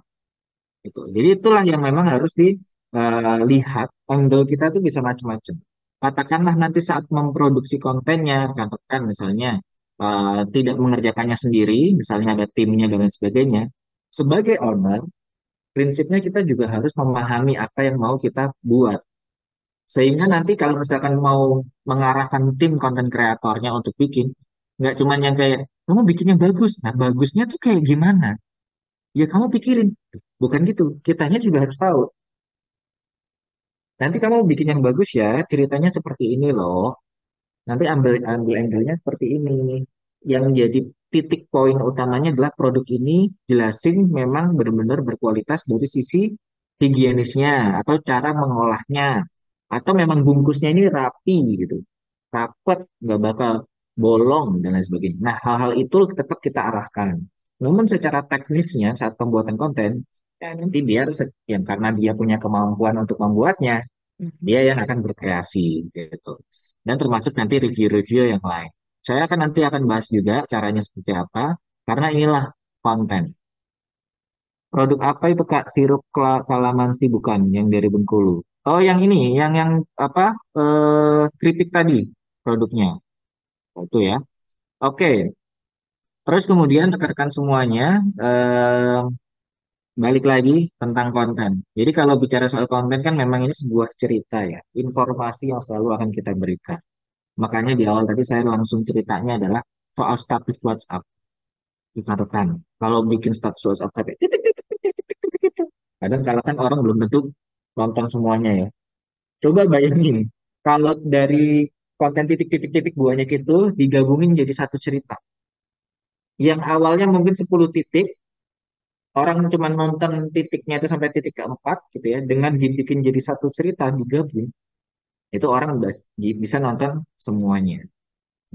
gitu. Jadi itulah yang memang harus dilihat angle kita tuh bisa macam-macam. katakanlah nanti saat memproduksi kontennya, katakan misalnya tidak mengerjakannya sendiri, misalnya ada timnya dan lain sebagainya. Sebagai owner, prinsipnya kita juga harus memahami apa yang mau kita buat. Sehingga nanti kalau misalkan mau mengarahkan tim konten kreatornya untuk bikin, nggak cuman yang kayak, kamu bikin yang bagus. Nah, bagusnya tuh kayak gimana? Ya kamu pikirin. Bukan gitu. Kitanya juga harus tahu. Nanti kamu bikin yang bagus ya, ceritanya seperti ini loh. Nanti ambil ambil angle-nya seperti ini. Yang jadi titik poin utamanya adalah produk ini jelasin memang benar-benar berkualitas dari sisi higienisnya atau cara mengolahnya atau memang bungkusnya ini rapi gitu, rapet, nggak bakal bolong dan lain sebagainya. Nah, hal-hal itu tetap kita arahkan. Namun secara teknisnya saat pembuatan konten, ya nanti biar yang karena dia punya kemampuan untuk membuatnya, dia yang akan berkreasi gitu. Dan termasuk nanti review-review yang lain. Saya akan nanti akan bahas juga caranya seperti apa, karena inilah konten. Produk apa itu Kak? Sirup kalamansi bukan yang dari Bengkulu. Oh, yang ini, yang apa? Keripik tadi produknya. Itu ya. Oke. Terus kemudian rekan-rekan semuanya eh, balik lagi tentang konten. Jadi kalau bicara soal konten kan memang ini sebuah cerita ya, informasi yang selalu akan kita berikan. Makanya di awal tadi saya langsung ceritanya adalah soal status WhatsApp. Rekan-rekan, kalau bikin status WhatsApp tapi titik titik titik titik titik titik. Kadang kalau kan orang belum tentu nonton semuanya ya. Coba bayangin kalau dari konten titik-titik-titik banyak itu digabungin jadi satu cerita. Yang awalnya mungkin 10 titik, orang cuma nonton titiknya itu sampai titik keempat gitu ya, dengan dibikin jadi satu cerita digabung, itu orang udah bisa nonton semuanya.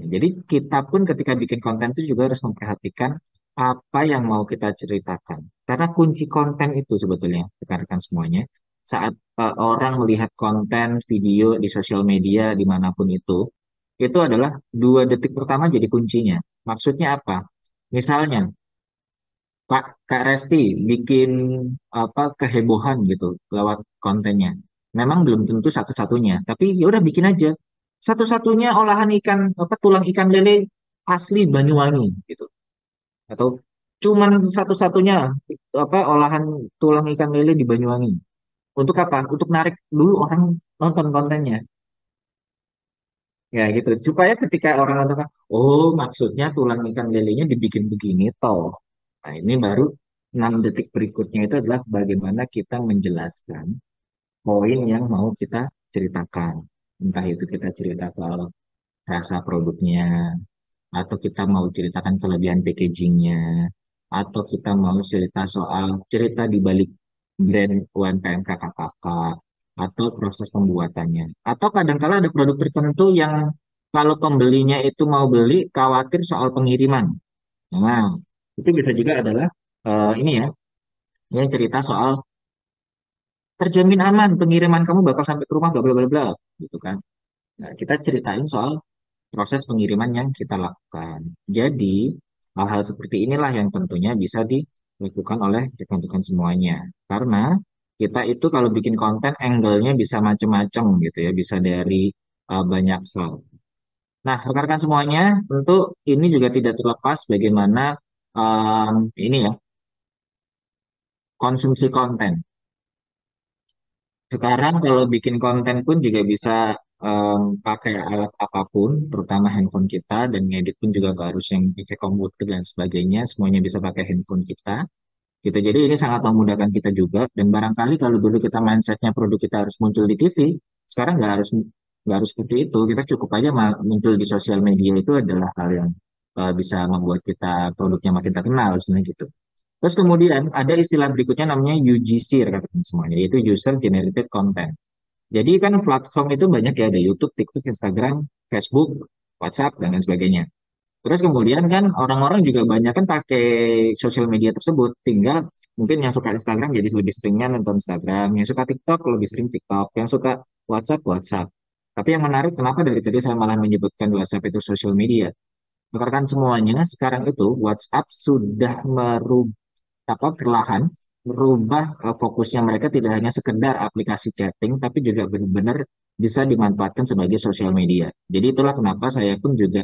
Ya, jadi kita pun ketika bikin konten itu juga harus memperhatikan apa yang mau kita ceritakan. Karena kunci konten itu sebetulnya, rekan-rekan semuanya, saat orang melihat konten video di sosial media dimanapun itu adalah 2 detik pertama jadi kuncinya. Maksudnya apa? Misalnya, Kak Resti bikin apa kehebohan gitu lewat kontennya. Memang belum tentu satu-satunya, tapi ya udah bikin aja. Satu-satunya olahan ikan apa tulang ikan lele asli Banyuwangi gitu. Atau cuman satu-satunya apa olahan tulang ikan lele di Banyuwangi. Untuk apa? Untuk narik dulu orang nonton kontennya. Ya gitu. Supaya ketika orang nonton, oh maksudnya tulang ikan lelenya dibikin begini toh. Nah, ini baru 6 detik berikutnya itu adalah bagaimana kita menjelaskan poin yang mau kita ceritakan. Entah itu kita cerita soal rasa produknya, atau kita mau ceritakan kelebihan packagingnya, atau kita mau cerita soal cerita di balik brand UMKM kakak-kakak, atau proses pembuatannya. Atau kadang-kala ada produk tertentu yang kalau pembelinya itu mau beli, khawatir soal pengiriman. Nah, itu bisa juga adalah ini ya, yang cerita soal terjamin aman pengiriman kamu bakal sampai ke rumah bla bla bla bla gitu kan. Nah, kita ceritain soal proses pengiriman yang kita lakukan. Jadi, hal-hal seperti inilah yang tentunya bisa dilakukan oleh rekan-rekan semuanya. Karena kita itu kalau bikin konten angle-nya bisa macam-macam gitu ya, bisa dari banyak hal. Nah, rekan-rekan semuanya, tentu ini juga tidak terlepas bagaimana ini ya, konsumsi konten. Sekarang kalau bikin konten pun juga bisa pakai alat apapun, terutama handphone kita, dan ngedit pun juga nggak harus yang pakai komputer dan sebagainya, semuanya bisa pakai handphone kita. Gitu. Jadi ini sangat memudahkan kita juga, dan barangkali kalau dulu kita mindsetnya produk kita harus muncul di TV, sekarang nggak harus seperti itu. Kita cukup aja muncul di sosial media itu adalah hal yang bisa membuat kita produknya makin terkenal, sebenarnya gitu. Terus kemudian ada istilah berikutnya namanya UGC, rekan-rekan semuanya, yaitu User Generated Content. Jadi kan platform itu banyak ya, ada YouTube, TikTok, Instagram, Facebook, WhatsApp, dan lain sebagainya. Terus kemudian kan orang-orang juga banyak kan pakai sosial media tersebut. Tinggal mungkin yang suka Instagram jadi lebih seringnya nonton Instagram, yang suka TikTok lebih sering TikTok, yang suka WhatsApp, WhatsApp. Tapi yang menarik kenapa dari tadi saya malah menyebutkan WhatsApp itu sosial media. Rekan semuanya sekarang itu WhatsApp sudah apa perlahan merubah fokusnya mereka tidak hanya sekedar aplikasi chatting tapi juga benar-benar bisa dimanfaatkan sebagai sosial media. Jadi itulah kenapa saya pun juga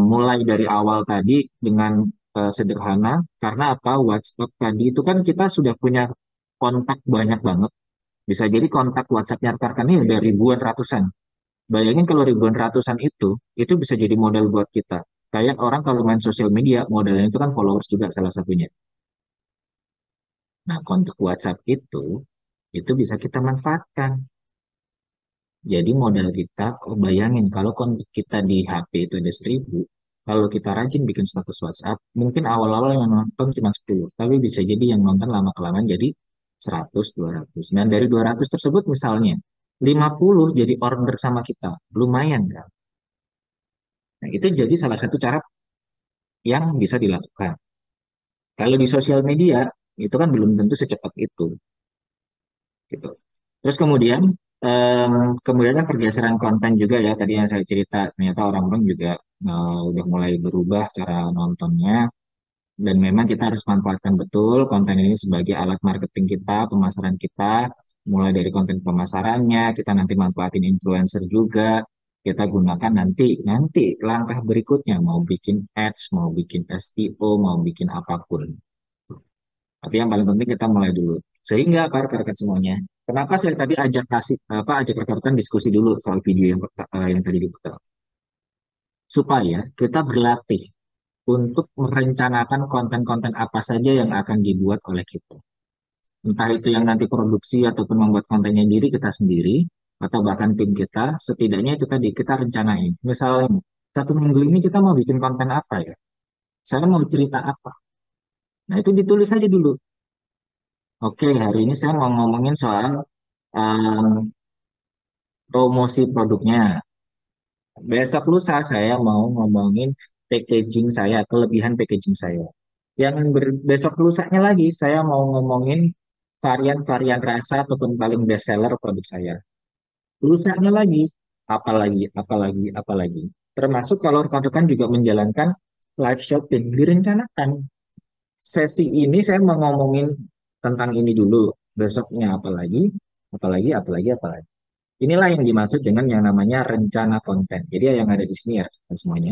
mulai dari awal tadi dengan sederhana, karena apa? WhatsApp tadi itu kan kita sudah punya kontak banyak banget. Bisa jadi kontak WhatsApp-nya rekan ini udah ribuan ratusan. Bayangin kalau ribuan ratusan itu bisa jadi modal buat kita. Kayak orang kalau main sosial media, modalnya itu kan followers juga salah satunya. Nah, kontak WhatsApp itu bisa kita manfaatkan. Jadi modal kita, oh bayangin kalau kontak kita di HP itu ada 1.000, kalau kita rajin bikin status WhatsApp, mungkin awal-awal yang nonton cuma 10, tapi bisa jadi yang nonton lama-kelamaan jadi 100, 200. Dan dari 200 tersebut misalnya, 50 jadi order sama kita, lumayan kan? Nah, itu jadi salah satu cara yang bisa dilakukan. Kalau di sosial media, itu kan belum tentu secepat itu, gitu. Terus kemudian kan pergeseran konten juga ya tadi yang saya cerita ternyata orang-orang juga udah mulai berubah cara nontonnya dan memang kita harus manfaatkan betul konten ini sebagai alat marketing kita, pemasaran kita, mulai dari konten pemasarannya, kita nanti manfaatin influencer juga, kita gunakan nanti nanti langkah berikutnya mau bikin ads, mau bikin SEO, mau bikin apapun. Tapi yang paling penting kita mulai dulu. Sehingga para rekan semuanya, kenapa saya tadi ajak rekan-rekan diskusi dulu soal video yang tadi diputar. Supaya kita berlatih untuk merencanakan konten-konten apa saja yang akan dibuat oleh kita. Entah itu yang nanti produksi ataupun membuat kontennya diri kita sendiri, atau bahkan tim kita, setidaknya itu tadi kita rencanain. Misalnya, 1 minggu ini kita mau bikin konten apa ya? Saya mau cerita apa? Nah, itu ditulis aja dulu. Oke, hari ini saya mau ngomongin soal um, promosi produknya. Besok lusa saya mau ngomongin packaging saya, kelebihan packaging saya. Besok lusanya lagi saya mau ngomongin varian-varian rasa ataupun paling best seller produk saya. Lusanya lagi, apalagi, apalagi, apalagi. Termasuk kalau rekan-rekan juga menjalankan live shopping, direncanakan. Sesi ini saya mau ngomongin tentang ini dulu. Besoknya apalagi, apalagi, apalagi, apalagi. Inilah yang dimaksud dengan yang namanya rencana konten. Jadi yang ada di sini ya semuanya.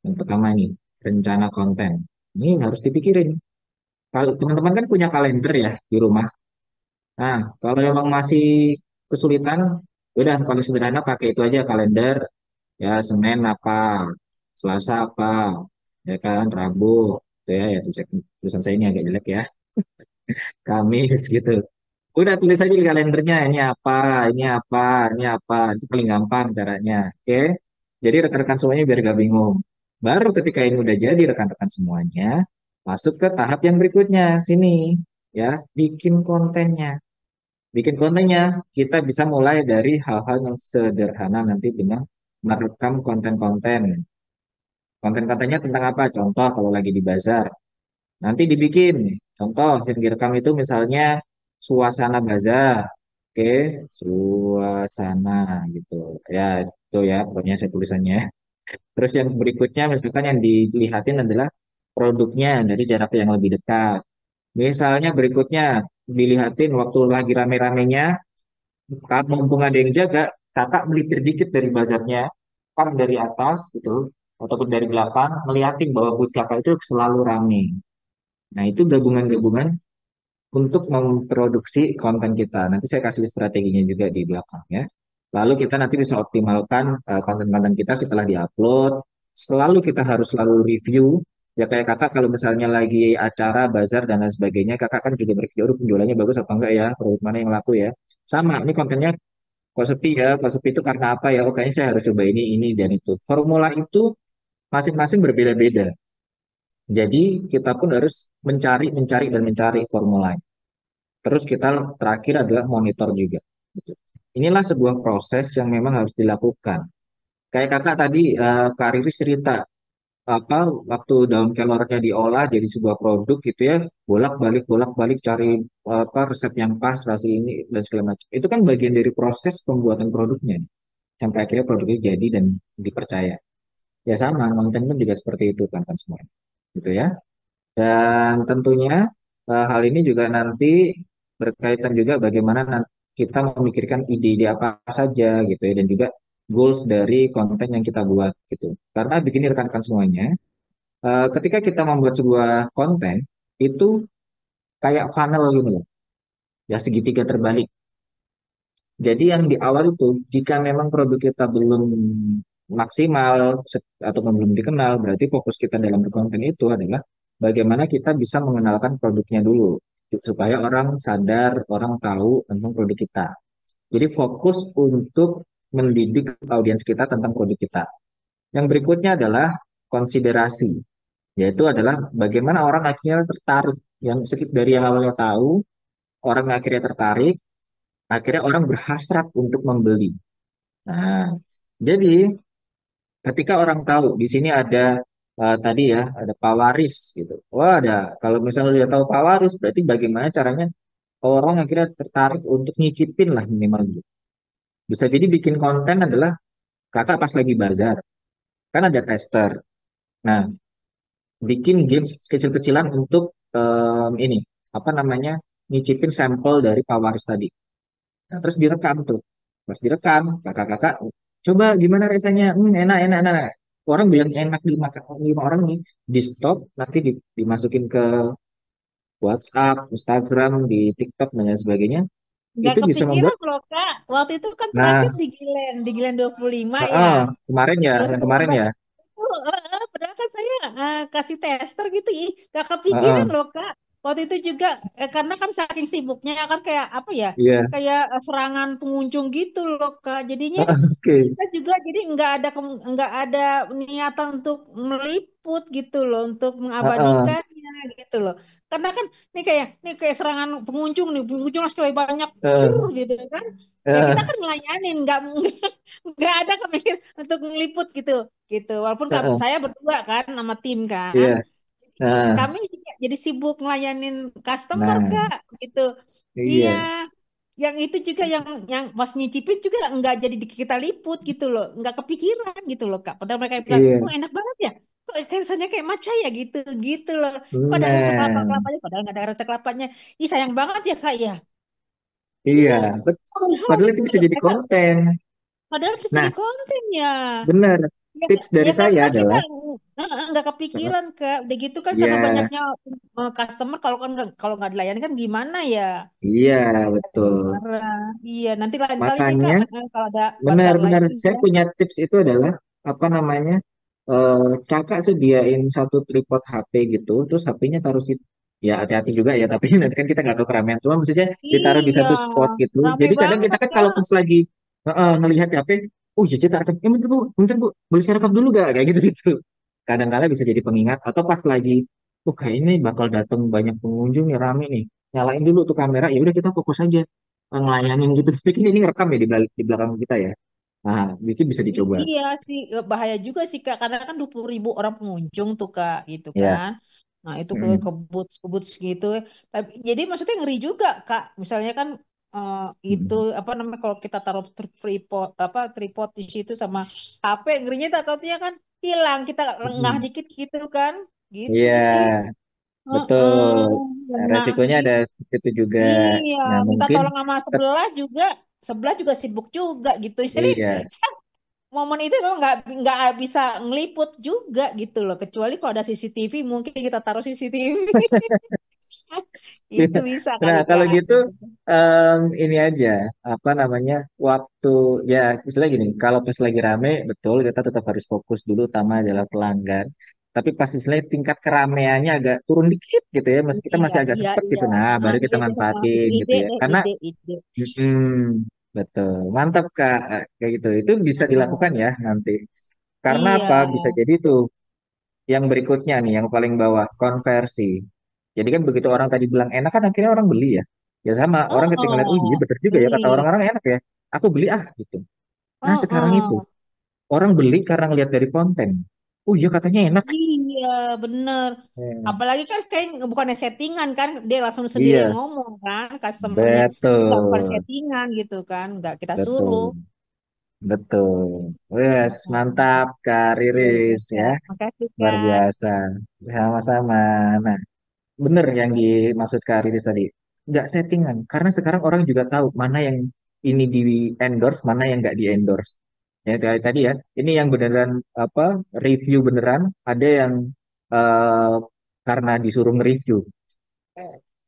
Yang pertama nih, rencana konten. Ini harus dipikirin. Kalau teman-teman kan punya kalender ya di rumah. Nah, kalau memang masih kesulitan, udah paling sederhana pakai itu aja kalender. Ya, Senin apa, Selasa apa, ya kan, Rabu, itu ya, tulisan saya ini agak jelek ya, Kamis gitu. Udah tulis aja di kalendernya ini apa, ini apa. Itu paling gampang caranya. Oke. Jadi rekan-rekan semuanya biar gak bingung. Baru ketika ini udah jadi rekan-rekan semuanya, masuk ke tahap yang berikutnya. Sini ya, bikin kontennya. Bikin kontennya, kita bisa mulai dari hal-hal yang sederhana nanti dengan merekam konten-konten. Konten-kontennya tentang apa? Contoh kalau lagi di bazar. Nanti dibikin contoh yang direkam itu misalnya suasana bazar. Oke, suasana gitu. Ya, itu ya pokoknya saya tulisannya. Terus yang berikutnya misalkan yang dilihatin adalah produknya dari jarak yang lebih dekat. Misalnya berikutnya dilihatin waktu lagi rame-ramenya, mumpung ada yang jaga, kakak melipir dikit dari bazarnya, kan dari atas gitu, ataupun dari belakang, ngeliatin bahwa booth kakak itu selalu rame. Nah, itu gabungan-gabungan untuk memproduksi konten kita. Nanti saya kasih strateginya juga di belakang ya. Lalu kita nanti bisa optimalkan konten-konten kita setelah diupload. Selalu kita harus selalu review. Ya kayak kakak kalau misalnya lagi acara, bazar dan lain sebagainya, kakak kan juga berpikir, "Aduh, penjualannya bagus apa enggak ya, produk mana yang laku ya." Sama, ini kontennya kok sepi ya, kok sepi itu karena apa ya? Oh, kayaknya saya harus coba ini, dan itu. Formula itu masing-masing berbeda-beda. Jadi kita pun harus mencari, mencari, dan mencari formula. Terus kita terakhir adalah monitor juga. Gitu. Inilah sebuah proses yang memang harus dilakukan. Kayak kakak tadi, Kak Riris cerita, apa waktu daun kelornya diolah jadi sebuah produk gitu ya, bolak-balik cari apa resep yang pas, rasa ini dan segala macam. Itu kan bagian dari proses pembuatan produknya sampai akhirnya produknya jadi dan dipercaya. Ya sama, konten pun juga seperti itu kan semua. Gitu ya. Dan tentunya hal ini juga nanti berkaitan juga bagaimana nanti kita memikirkan ide-ide apa saja gitu ya, dan juga goals dari konten yang kita buat gitu. Karena begini rekan-rekan semuanya, ketika kita membuat sebuah konten itu kayak funnel gitu loh, ya segitiga terbalik. Jadi yang di awal itu, jika memang produk kita belum maksimal atau belum dikenal, berarti fokus kita dalam berkonten itu adalah bagaimana kita bisa mengenalkan produknya dulu, supaya orang sadar, orang tahu tentang produk kita. Jadi fokus untuk mendidik audiens kita tentang produk kita. Yang berikutnya adalah konsiderasi, yaitu adalah bagaimana orang akhirnya tertarik. Yang dari yang awalnya tahu, orang akhirnya tertarik, akhirnya orang berhasrat untuk membeli. Nah, jadi ketika orang tahu di sini ada tadi ya ada pawaris gitu. Wah, ada kalau misalnya dia tahu pawaris berarti bagaimana caranya orang akhirnya tertarik untuk nyicipin lah minimal gitu. Bisa jadi bikin konten adalah kakak pas lagi bazar kan ada tester. Nah, bikin games kecil-kecilan untuk ini apa namanya nyicipin sampel dari pawaris tadi. Nah, terus direkam tuh. Pas direkam, kakak-kakak, coba gimana rasanya? Enak, enak, enak. Orang bilang enak lima orang nih, di stop, nanti dimasukin ke WhatsApp, Instagram, di TikTok, dan lain sebagainya. Nggak Itu bisa membuat, kepikiran loh Kak. Waktu itu kan terakhir nah, di Gilen 25 ya. kemarin ya, Terus yang kemarin berobat. ya, Padahal kan saya kasih tester gitu, ih, gak kepikiran heeh, loh Kak. Waktu itu juga karena kan saking sibuknya kan kayak apa ya, iya, kayak serangan pengunjung gitu loh Kak. Jadinya oke, kita juga jadi nggak ada niatan untuk meliput gitu loh, untuk heeh, mengabadikannya gitu loh. Karena kan nih kayak serangan pengunjung nih, pengunjung sekali banyak heeh, sur gitu kan. Ya kita heeh, kan ngelayanin, nggak ada kepikir untuk ngeliput gitu gitu. Walaupun heeh, saya berdua kan sama tim kan. iya, Jadi heeh. kami juga jadi sibuk ngelayanin customer Nah, Kak gitu. Iya, iya, yang itu juga yang pas nyicipin juga nggak jadi kita liput gitu loh, nggak kepikiran gitu loh Kak. Padahal mereka bilang, iya, oh enak banget ya, kok rasanya kayak matcha ya gitu gitu loh. Kok ada rasa kelapa nah, kelapanya, padahal nggak ada rasa kelapanya. Ih sayang banget ya Kak ya. iya, Iya, betul. padahal Padahal itu itu bisa jadi mereka konten. padahal bisa Nah, jadi konten ya. benar. Ya, Tips dari ya saya karena kita adalah, nggak kepikiran Kak. Udah gitu kan karena ya, banyaknya customer kalau nggak dilayani kan gimana ya? iya, betul. Marah. Iya, nanti lain kali deh Kak, Makanya, kalau ada bazar benar-benar lagi saya ya. punya tips itu adalah, apa namanya, kakak sediain satu tripod HP gitu, terus HP-nya taruh situ. Ya, hati-hati juga ya, tapi nanti kan kita nggak tahu keramaian. Cuma maksudnya ditaruh di Iya, satu spot gitu. rame Jadi kadang kita banget kan kalau Kak. pas lagi ngelihat HP, oh iya kita rekam, bentar bu, boleh saya rekam dulu gak? Kayak gitu-gitu. Kadang-kala bisa jadi pengingat, atau pas lagi, oh kayak ini bakal datang banyak pengunjung nih, rame nih. Nyalain dulu tuh kamera, ya udah kita fokus aja ngelayanin gitu. Tapi kan ini ngerekam ya di belakang kita ya. Nah, itu bisa dicoba. Iya sih, bahaya juga sih Kak, karena kan 20.000 orang pengunjung tuh Kak, gitu Ya. kan. Nah itu ke Mm, kebut gitu. Tapi jadi maksudnya ngeri juga Kak. Misalnya kan eh, itu mm, apa namanya kalau kita taruh tripod di situ sama HP ngerinya takutnya kan hilang kita lengah mm. dikit gitu kan. Gitu Iya, sih. betul. Heeh. Nah, Nah, resikonya ada seperti itu juga. iya, Nah, minta mungkin, tolong sama ke- sebelah juga sibuk juga gitu. Jadi iya, momen itu memang nggak bisa ngeliput juga gitu loh. Kecuali kalau ada CCTV mungkin kita taruh CCTV iya. itu bisa Nah, kali kalau Kak. gitu, ini aja, apa namanya, waktu, ya, istilah gini, kalau pas lagi rame, betul, kita tetap harus fokus dulu, utama adalah pelanggan. Tapi pas istilahnya tingkat keramaiannya agak turun dikit gitu ya, kita Iya, masih agak iya, cepet iya. gitu. Nah, baru kita Iya deh, manfaatin gitu ide ya. deh, Karena, ide. betul, mantap Kak, kayak gitu. Itu bisa dilakukan Heeh. ya nanti. Karena Iya. apa? Bisa jadi tuh yang berikutnya nih, yang paling bawah, konversi. Jadi kan begitu orang tadi bilang enak kan akhirnya orang beli ya. Ya sama, orang ketika ngeliat, oh iya Oh, bener juga ya kata beli. orang-orang enak ya. Aku beli ah gitu. Nah sekarang itu, Oh, orang beli karena ngeliat dari konten. Oh iya katanya enak. iya, bener. Hmm, Apalagi kan kayak bukannya settingan kan, dia langsung sendiri yang iya, ngomong kan, customernya. Jadi nggak bukan betul, settingan gitu kan, nggak kita suruh. betul, betul. Wes, Mm-mm. mantap Kak Iya, iya, Riris ya. Kak. Makasih, Luar Kak. biasa. Sama-sama. Nah, bener yang dimaksud Kak Riris tadi. nggak settingan. Karena sekarang orang juga tahu mana yang ini di endorse, mana yang nggak di endorse. Ya kayak tadi ya, ini yang beneran apa review beneran, ada yang eh, karena disuruh nge-review.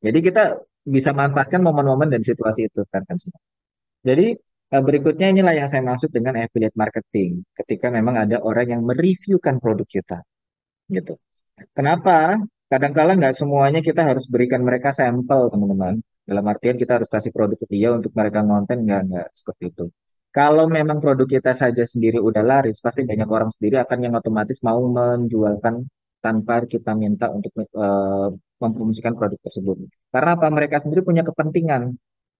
Jadi kita bisa manfaatkan momen-momen dan situasi itu kan semua. Jadi berikutnya inilah yang saya maksud dengan affiliate marketing. Ketika memang ada orang yang mereviewkan produk kita, gitu. Kenapa? Kadang-kala nggak semuanya kita harus berikan mereka sampel, teman-teman. Dalam artian kita harus kasih produk ke dia untuk mereka ngonten, nggak seperti itu. Kalau memang produk kita saja sendiri udah laris, pasti banyak orang sendiri akan yang otomatis mau menjualkan tanpa kita minta untuk mempromosikan produk tersebut. Karena apa? Mereka sendiri punya kepentingan.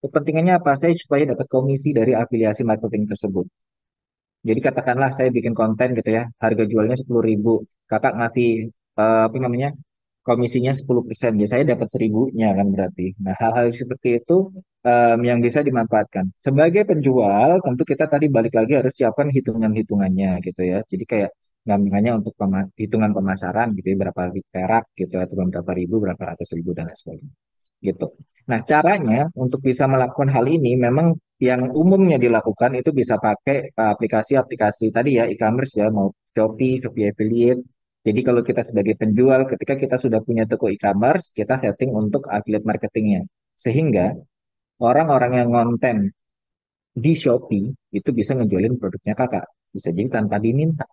Kepentingannya apa? Saya supaya dapat komisi dari afiliasi marketing tersebut. Jadi katakanlah saya bikin konten gitu ya, harga jualnya 10.000, kakak ngasih apa namanya komisinya 10%, ya saya dapat 1.000-nya kan berarti. Nah hal-hal seperti itu yang bisa dimanfaatkan. Sebagai penjual tentu kita tadi balik lagi harus siapkan hitungan-hitungannya gitu ya. Jadi kayak gambarannya untuk hitungan pemasaran gitu ya, berapa perak gitu atau berapa ribu, berapa ratus ribu dan lain sebagainya gitu. Nah, caranya untuk bisa melakukan hal ini memang yang umumnya dilakukan itu bisa pakai aplikasi-aplikasi tadi ya e-commerce ya, mau Shopee, Shopee Affiliate. Jadi kalau kita sebagai penjual, ketika kita sudah punya toko e-commerce, kita setting untuk affiliate marketingnya. Sehingga orang-orang yang konten di Shopee itu bisa ngejualin produknya kakak. Bisa jadi tanpa diminta.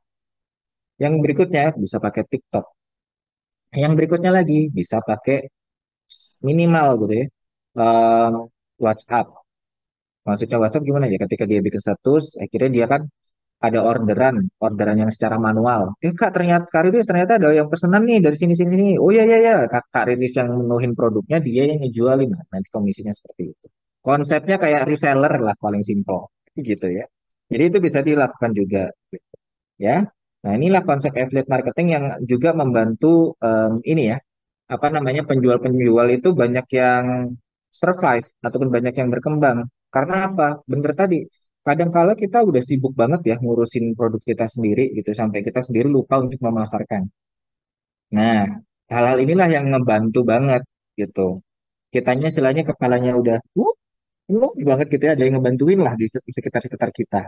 Yang berikutnya bisa pakai TikTok. Yang berikutnya lagi bisa pakai minimal gitu ya. em, WhatsApp. Maksudnya WhatsApp gimana ya? Ketika dia bikin status, akhirnya dia kan ada orderan yang secara manual. Kak, ternyata Kak Riris ternyata ada yang pesanan nih dari sini sini sini. Oh iya iya iya, Kak Riris yang menuhin produknya, dia yang ngejualin. Nah, nanti komisinya seperti itu. Konsepnya kayak reseller lah paling simpel, gitu ya. Jadi itu bisa dilakukan juga, ya. Nah, inilah konsep affiliate marketing yang juga membantu ini ya, apa namanya penjual-penjual itu banyak yang survive ataupun banyak yang berkembang. Karena apa? Bener tadi. Kadang-kala kita udah sibuk banget ya ngurusin produk kita sendiri gitu sampai kita sendiri lupa untuk memasarkan. Nah, hal-hal inilah yang ngebantu banget gitu. Kitanya istilahnya kepalanya udah banget gitu ya, ada yang ngebantuin lah di sekitar-sekitar kita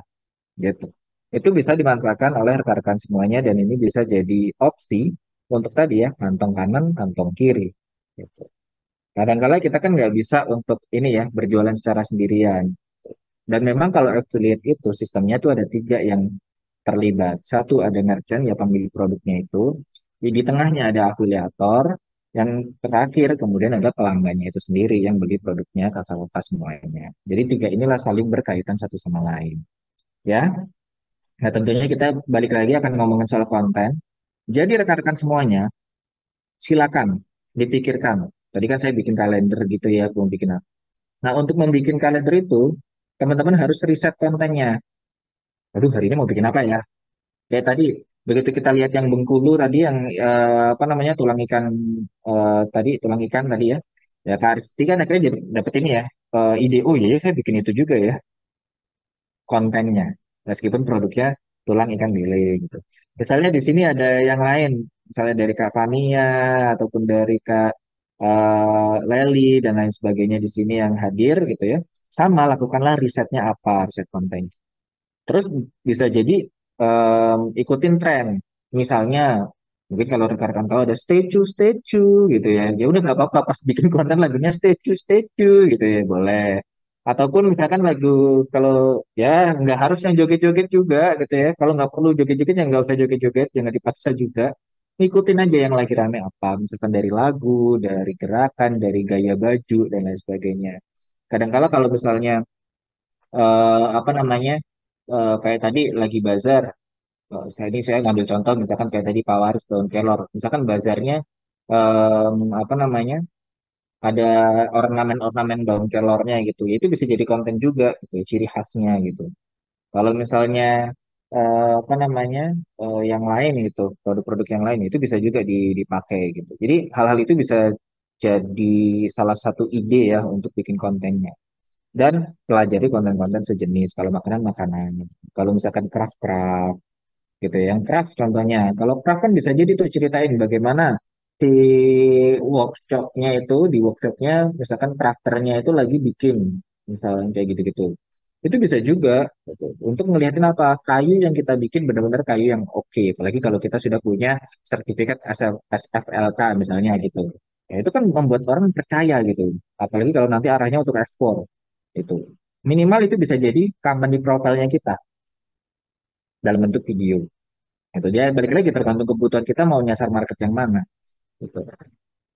gitu. Itu bisa dimanfaatkan oleh rekan-rekan semuanya dan ini bisa jadi opsi untuk tadi ya, kantong kanan, kantong kiri gitu. Kadang-kala kita kan nggak bisa untuk ini ya berjualan secara sendirian. Dan memang kalau affiliate itu sistemnya tuh ada tiga yang terlibat. Satu ada merchant ya pemilik produknya itu. Di tengahnya ada afiliator. Yang terakhir kemudian ada pelanggannya itu sendiri yang beli produknya kakak-kakak semuanya. Jadi tiga inilah saling berkaitan satu sama lain. Ya, nah tentunya kita balik lagi akan ngomongin soal konten. Jadi rekan-rekan semuanya, silakan dipikirkan. Tadi kan saya bikin kalender gitu ya, mau bikin apa. Nah, untuk membuat kalender itu, teman-teman harus riset kontennya. Aduh, hari ini mau bikin apa ya? Kayak tadi, begitu kita lihat yang Bengkulu tadi, yang apa namanya, tadi, tulang ikan tadi ya. Ya, Kak Arifti kan akhirnya dapet ini ya, ide, oh iya, ya, saya bikin itu juga ya, kontennya. Meskipun produknya tulang ikan lele gitu. Misalnya di sini ada yang lain, misalnya dari Kak Fania, ataupun dari Kak Leli, dan lain sebagainya di sini yang hadir gitu ya. Sama, lakukanlah risetnya apa, riset konten. Terus bisa jadi ikutin tren. Misalnya, mungkin kalau rekan-rekan tahu ada statue gitu ya. Ya udah nggak apa-apa pas bikin konten lagunya statue gitu ya, boleh. Ataupun misalkan lagu kalau ya nggak harus yang joget-joget juga gitu ya. Kalau nggak perlu joget-joget ya nggak usah joget-joget, jangan dipaksa juga. Ikutin aja yang lagi rame apa, misalkan dari lagu, dari gerakan, dari gaya baju dan lain sebagainya. Kadang-kala kalau misalnya apa namanya kayak tadi lagi bazar. Saya ngambil contoh misalkan kayak tadi Pak Waris daun kelor. Misalkan bazarnya apa namanya ada ornamen-ornamen daun kelornya gitu. Ya, itu bisa jadi konten juga gitu, ciri khasnya gitu. Kalau misalnya apa namanya yang lain gitu, produk-produk yang lain itu bisa juga dipakai gitu. Jadi hal-hal itu bisa jadi salah satu ide ya untuk bikin kontennya dan pelajari konten-konten sejenis. Kalau makanan makanan, kalau misalkan craft-craft gitu ya. Yang craft contohnya, kalau craft kan bisa jadi tuh ceritain bagaimana. si workshopnya itu di workshopnya misalkan crafternya itu lagi bikin misalnya kayak gitu-gitu itu bisa juga gitu. Untuk ngelihatin apa kayu yang kita bikin benar-benar kayu yang oke apalagi kalau kita sudah punya sertifikat SFLK misalnya gitu ya itu kan membuat orang percaya gitu apalagi kalau nanti arahnya untuk ekspor itu minimal itu bisa jadi company profile-nya kita dalam bentuk video itu dia balik lagi tergantung kebutuhan kita mau nyasar market yang mana gitu.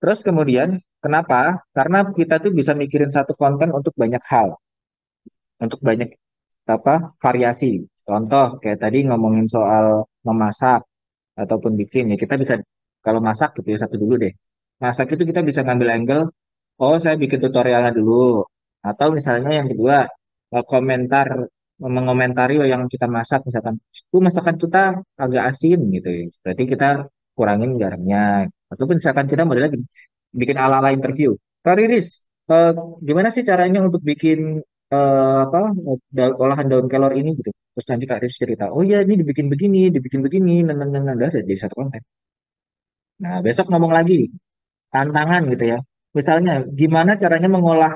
Terus kemudian, kenapa? Karena kita tuh bisa mikirin satu konten untuk banyak hal, untuk banyak variasi. Contoh kayak tadi ngomongin soal memasak ataupun bikin ya kita bisa kalau masak gitu ya satu dulu deh. Masak itu kita bisa ngambil angle, oh saya bikin tutorialnya dulu. Atau misalnya yang kedua, komentar mengomentari yang kita masak misalkan, masakan kita agak asin gitu ya. Berarti kita kurangin garamnya. Ataupun misalkan kita modelnya gini, bikin ala-ala interview. Kak Riris, eh, gimana sih caranya untuk bikin apa olahan daun kelor ini gitu. Terus nanti Kak Riris cerita, oh ya ini dibikin begini, udah jadi satu konten. Nah, besok ngomong lagi, tantangan gitu ya. Misalnya, gimana caranya mengolah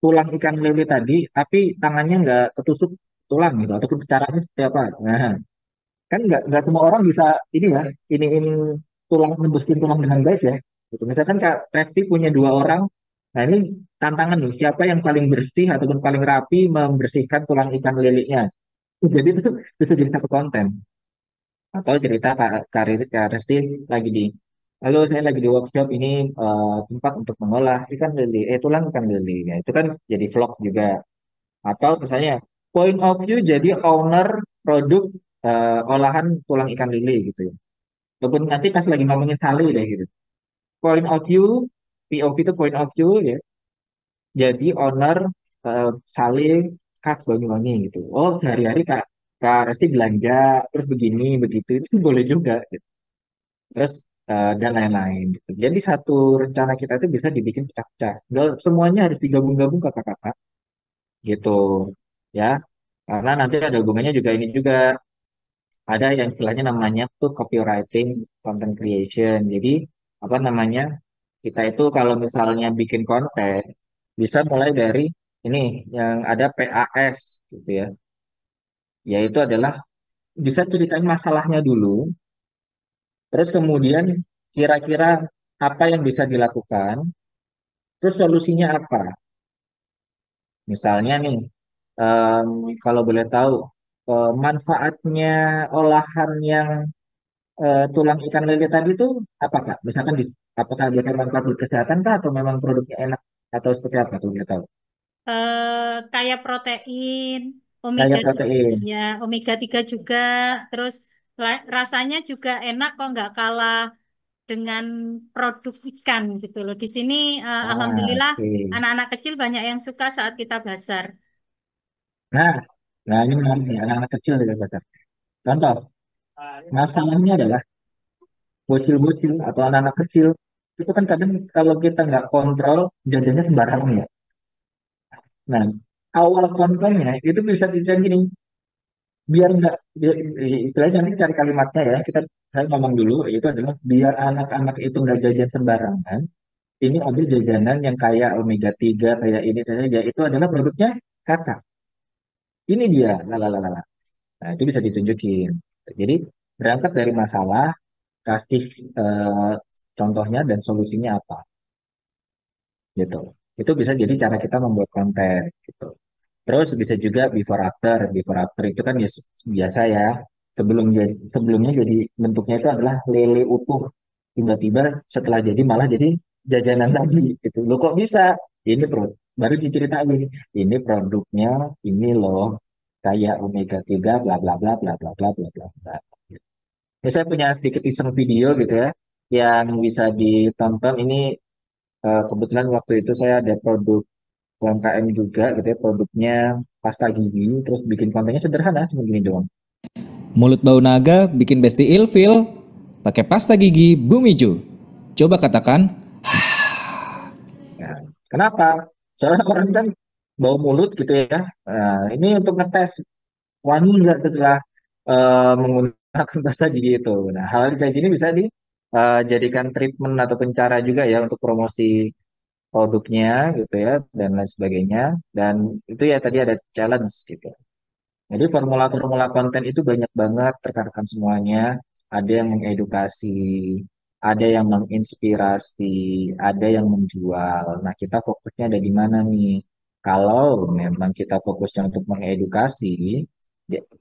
tulang ikan lele tadi, tapi tangannya nggak ketusuk tulang gitu, ataupun caranya seperti apa. Nah, kan nggak semua orang bisa ini ya, iniin tulang, nembusin tulang dengan baik ya. Gitu. Misalkan Kak Repti punya dua orang, nah ini tantangan nih, siapa yang paling bersih ataupun paling rapi membersihkan tulang ikan lelenya. Jadi itu bisa jadi satu konten. Atau cerita Kak Resti lagi di, halo saya lagi di workshop ini tempat untuk mengolah ikan lele, tulang ikan lele. Ya, itu kan jadi vlog juga. Atau misalnya point of view jadi owner produk olahan tulang ikan lele gitu ya. Ataupun nanti pas lagi ngomongin sale deh gitu. Point of view, POV itu point of view ya. Jadi owner sale Kak Banyuwangi gitu. Oh, sehari-hari Kak Resti belanja terus begini begitu itu boleh juga gitu. Terus dan lain-lain gitu. Jadi satu rencana kita itu bisa dibikin pecah-pecah. Nggak semuanya harus digabung-gabung kakak-kakak gitu ya. Karena nanti ada hubungannya juga ini juga ada yang istilahnya namanya tuh copywriting, content creation. Jadi apa namanya kita itu kalau misalnya bikin konten bisa mulai dari ini yang ada PAS gitu ya. Yaitu adalah bisa ceritain masalahnya dulu, terus kemudian kira-kira apa yang bisa dilakukan, terus solusinya apa. Misalnya nih, em, kalau boleh tahu manfaatnya olahan yang tulang ikan lele tadi itu apa Kak? Misalkan apakah dia manfaat di kesehatan kah atau memang produknya enak atau seperti apa tuh dia tahu? Kayak protein, omega Kayak protein. ya, omega 3 juga, terus rasanya juga enak kok nggak kalah dengan produk ikan gitu loh. Di sini Ah, alhamdulillah oke. anak-anak kecil banyak yang suka saat kita bazar. Nah, nah ini menarik nih, anak-anak kecil juga besar. Contoh, masalahnya adalah bocil-bocil atau anak-anak kecil itu kan kadang kalau kita nggak kontrol jajannya sembarangan ya. Nah, awal kontennya itu bisa kita gini, biar nggak istilahnya nanti cari kalimatnya ya kita saya ngomong dulu itu adalah biar anak-anak itu nggak jajan sembarangan. Ini ambil jajanan yang kayak omega 3 kayak ini saja itu adalah produknya kakak. Ini dia, lalalala. Nah, itu bisa ditunjukin. Jadi berangkat dari masalah, kasih eh, contohnya dan solusinya apa, gitu. Itu bisa jadi cara kita membuat konten, gitu. Terus bisa juga before after. Before after itu kan biasa ya. Sebelumnya jadi bentuknya itu adalah lele utuh. Tiba-tiba setelah jadi malah jadi jajanan lagi, gitu. Lo kok bisa? Ini baru diceritain. Ini produknya ini loh kayak omega 3 bla bla bla bla bla bla bla bla bla. Ya, saya punya sedikit iseng video gitu ya, yang bisa ditonton. Ini kebetulan waktu itu saya ada produk UMKM juga gitu ya, produknya pasta gigi, terus bikin kontennya sederhana, cuma gini doang. Mulut bau naga bikin besti ilfil. Pakai pasta gigi Bumiju. Coba katakan, Ya, kenapa? Soalnya orang kan bau mulut gitu ya. Nah, ini untuk ngetes wangi nggak setelah menggunakan pasta gigi itu. Nah, hal kayak gini bisa jadikan treatment ataupun cara juga ya untuk promosi produknya gitu ya dan lain sebagainya. Dan itu ya tadi ada challenge gitu. Jadi formula-formula konten itu banyak banget rekan-rekan semuanya. Ada yang mengedukasi, ada yang menginspirasi, ada yang menjual. Nah, kita fokusnya ada di mana nih? Kalau memang kita fokusnya untuk mengedukasi,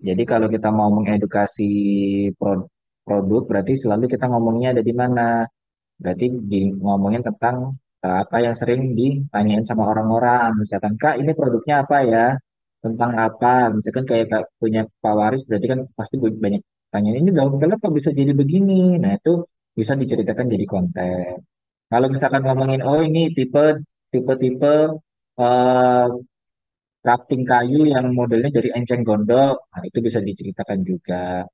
jadi kalau kita mau mengedukasi produk, berarti selalu kita ngomongnya ada di mana? Berarti ngomongin tentang apa yang sering ditanyain sama orang-orang. Misalkan, Kak, ini produknya apa ya? Tentang apa? Misalkan kayak Kak punya Pak Waris, berarti kan pasti banyak tanya, ini daun kelor kok bisa jadi begini? Nah, itu bisa diceritakan jadi konten. Kalau misalkan ngomongin, oh ini tipe-tipe eh, crafting kayu yang modelnya dari enceng gondok, nah itu bisa diceritakan juga.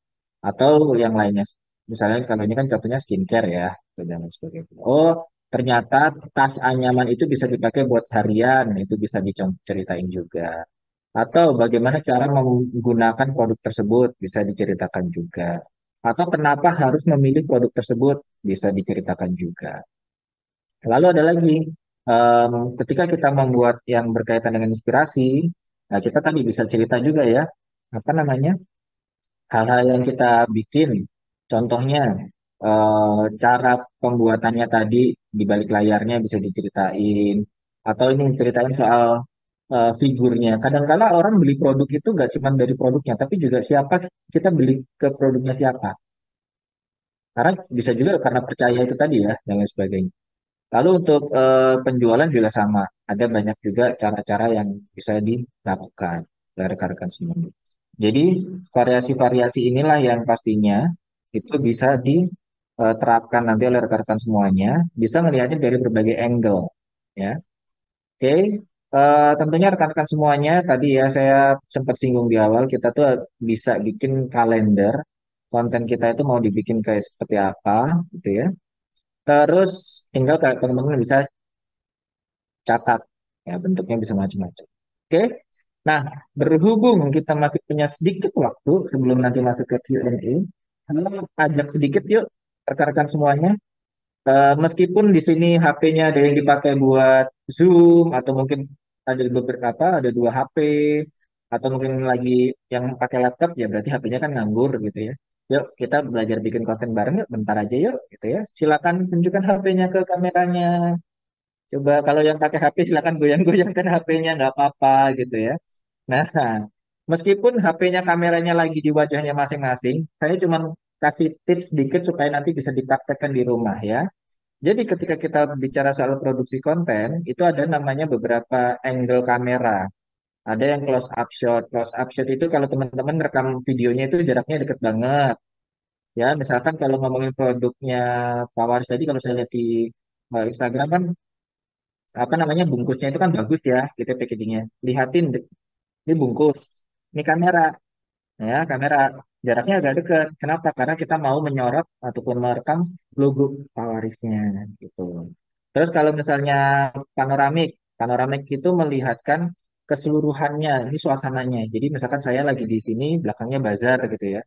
Atau yang lainnya, misalnya kalau ini kan contohnya skincare ya, dan lain sebagainya. Oh, ternyata tas anyaman itu bisa dipakai buat harian, itu bisa diceritain juga. Atau bagaimana cara menggunakan produk tersebut, bisa diceritakan juga. Atau kenapa harus memilih produk tersebut, bisa diceritakan juga. Lalu ada lagi, ketika kita membuat yang berkaitan dengan inspirasi, nah kita tadi bisa cerita juga ya, apa namanya, hal-hal yang kita bikin. Contohnya, cara pembuatannya tadi di balik layarnya bisa diceritain, atau ini ceritain soal figurnya. Kadang-kala orang beli produk itu gak cuma dari produknya, tapi juga siapa kita beli ke produknya siapa. Karena bisa juga karena percaya itu tadi ya, dan lain sebagainya. Lalu untuk penjualan juga sama. Ada banyak juga cara-cara yang bisa dilakukan oleh rekan-rekan semua. Jadi variasi-variasi inilah yang pastinya itu bisa diterapkan nanti oleh rekan-rekan semuanya. Bisa melihatnya dari berbagai angle. Ya, oke. Tentunya rekan-rekan semuanya tadi ya saya sempat singgung di awal kita tuh bisa bikin kalender konten kita itu mau dibikin kayak seperti apa gitu ya. Terus tinggal kayak teman-teman bisa catat ya bentuknya bisa macam-macam. Oke. Nah, berhubung kita masih punya sedikit waktu sebelum nanti masuk ke Q&A, saya ajak sedikit yuk rekan-rekan semuanya. Meskipun di sini HP-nya ada yang dipakai buat Zoom atau mungkin ada beberapa ada dua HP atau mungkin lagi yang pakai laptop ya berarti HP-nya kan nganggur gitu ya. Yuk kita belajar bikin konten bareng yuk bentar aja yuk gitu ya. Silakan tunjukkan HP-nya ke kameranya. Coba kalau yang pakai HP silakan goyang-goyangkan HP-nya nggak apa-apa gitu ya. Nah, meskipun HP-nya kameranya lagi di wajahnya masing-masing, saya cuma kasih tips sedikit supaya nanti bisa dipraktekkan di rumah ya. Jadi ketika kita bicara soal produksi konten, itu ada namanya beberapa angle kamera. Ada yang close up shot. Close up shot itu kalau teman-teman rekam videonya itu jaraknya deket banget. Ya, misalkan kalau ngomongin produknya Pak Waris tadi, kalau saya lihat di Instagram kan apa namanya bungkusnya itu kan bagus ya gitu packagingnya lihatin ini bungkus ini kamera ya kamera jaraknya agak dekat kenapa karena kita mau menyorot ataupun merekam logo Pawarisnya gitu terus kalau misalnya panoramik panoramik itu melihatkan keseluruhannya ini suasananya jadi misalkan saya lagi di sini belakangnya bazar gitu ya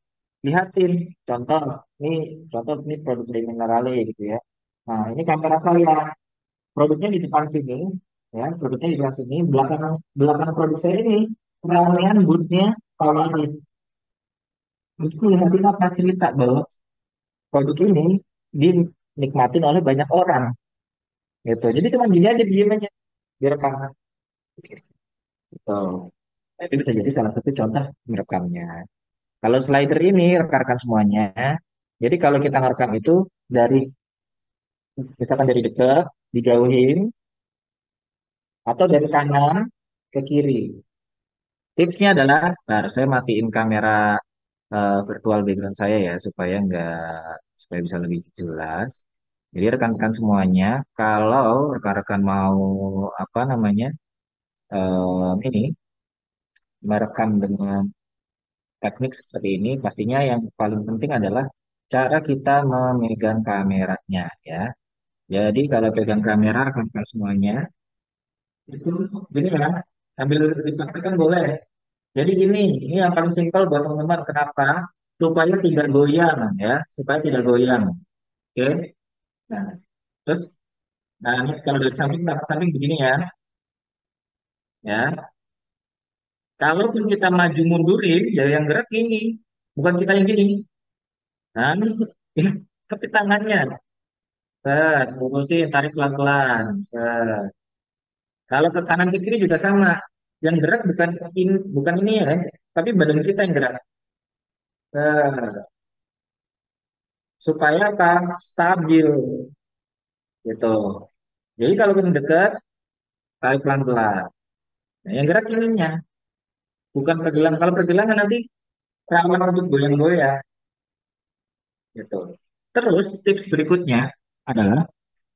lihatin contoh ini contoh ini produk dari Minerale gitu ya nah ini kamera saya produknya di depan sini, ya, produknya di depan sini, belakang belakang produk saya ini keramaian boothnya Pawaris. Itu lihatin apa cerita bahwa produk ini dinikmatin oleh banyak orang, gitu. Jadi cuma gini aja diem aja, direkam, gitu. Nah, itu bisa jadi salah satu contoh merekamnya. Kalau slider ini rekan-rekan semuanya, jadi kalau kita ngerekam itu dari misalkan dari dekat, dijauhin, atau dari kanan ke kiri. Tipsnya adalah, ntar saya matiin kamera virtual background saya ya supaya bisa lebih jelas. Jadi rekan-rekan semuanya, kalau rekan-rekan mau apa namanya ini merekam dengan teknik seperti ini, pastinya yang paling penting adalah cara kita memegang kameranya ya. Jadi kalau pegang kamera rekan-rekan semuanya itu gini ya, sambil dipraktikkan boleh. Jadi ini yang paling simpel buat teman-teman. Kenapa? Supaya tidak goyang ya, supaya tidak goyang. Oke. Nah, terus nah ini kalau dari samping samping begini ya. Ya. Kalaupun kita maju mundurin, ya yang gerak gini, bukan kita yang gini. Nah, ini tapi tangannya. Set, lurusin, tarik pelan-pelan. Set. Kalau ke kanan ke kiri juga sama. Yang gerak bukan ini ya, tapi badan kita yang gerak. Set. Supaya apa? Stabil gitu. Jadi kalau kita dekat, tarik pelan-pelan. Nah, yang gerak ininya, bukan pergelangan. Kalau pergelangan nanti rawan untuk goyang-goyang gitu. Terus tips berikutnya adalah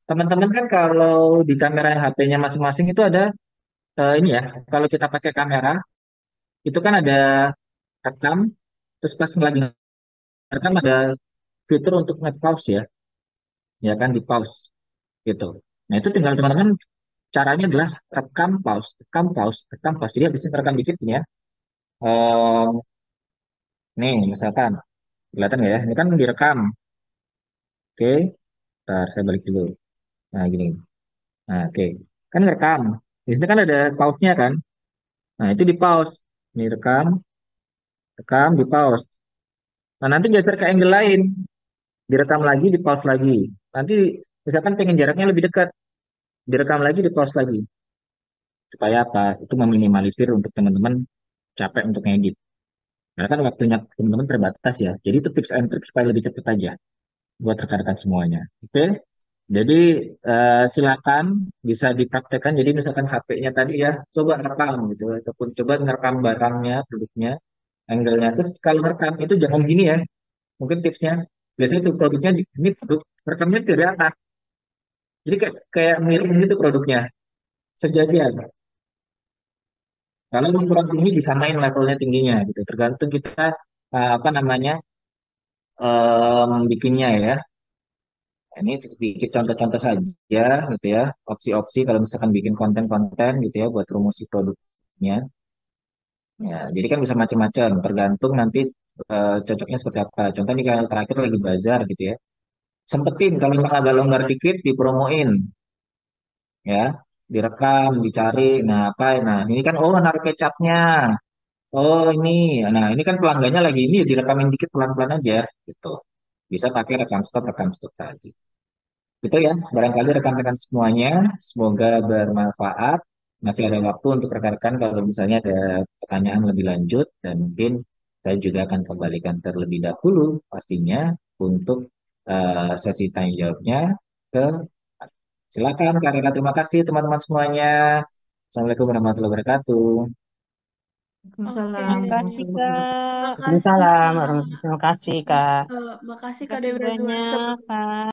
teman-teman kan kalau di kamera HP-nya masing-masing itu ada ini ya, kalau kita pakai kamera itu kan ada rekam, terus pas lagi rekam ada fitur untuk nge-pause ya kan di pause gitu. Nah itu tinggal teman-teman caranya adalah rekam pause, rekam pause, rekam pause. Jadi habis itu rekam dikit nih ya. Ehm, nih misalkan kelihatan nggak ya? Ini kan direkam, oke. Ntar saya balik dulu. Nah gini, nah oke. Kan ngerekam. Di sini kan ada pause-nya kan. Nah itu di pause. Ini rekam, rekam, di pause. Nah, nanti geser ke angle lain, direkam lagi, di pause lagi. Nanti misalkan pengen jaraknya lebih dekat, direkam lagi, di pause lagi. Supaya apa? Itu meminimalisir untuk teman-teman capek untuk ngedit. Karena kan waktunya teman-teman terbatas ya. Jadi itu tips and tricks supaya lebih cepat aja buat rekan-rekan semuanya. Oke? Jadi silakan bisa dipraktekkan. Jadi misalkan HP-nya tadi ya, coba rekam gitu, ataupun coba ngerekam barangnya, produknya, angle-nya. Terus kalau rekam itu jangan gini ya. Mungkin tipsnya biasanya tuh produknya ini produk rekamnya dari atas. Jadi kayak miring gitu produknya, sejajar. Kalau yang kurang tinggi disamain levelnya tingginya gitu. Tergantung kita apa namanya bikinnya ya. Ini sedikit contoh-contoh saja gitu ya. Opsi-opsi kalau misalkan bikin konten-konten gitu ya buat promosi produknya. Ya, jadi kan bisa macam-macam. Tergantung nanti cocoknya seperti apa. Contoh nih kayak terakhir lagi bazar gitu ya. Sempetin kalau memang agak longgar dikit dipromoin ya, direkam, dicari. Nah, apa? Nah, ini kan oh naruh kecapnya. Oh, ini kan pelanggannya lagi ini direkamin dikit pelan-pelan aja gitu. Bisa pakai rekam stop tadi. Itu ya, barangkali rekan-rekan semuanya, semoga bermanfaat. Masih ada waktu untuk rekan-rekan kalau misalnya ada pertanyaan lebih lanjut dan mungkin saya juga akan kembalikan terlebih dahulu pastinya untuk sesi tanya jawabnya ke silakan Kak Rena. Terima kasih teman-teman semuanya. Assalamualaikum warahmatullahi wabarakatuh. Oke, Terima kasih, Kak. makasih Waalaikumsalam Kak. warahmatullahi wabarakatuh. Terima kasih, Kak. Makasih Terima Kak kasih Dewi Rezuan. banyak, Kak.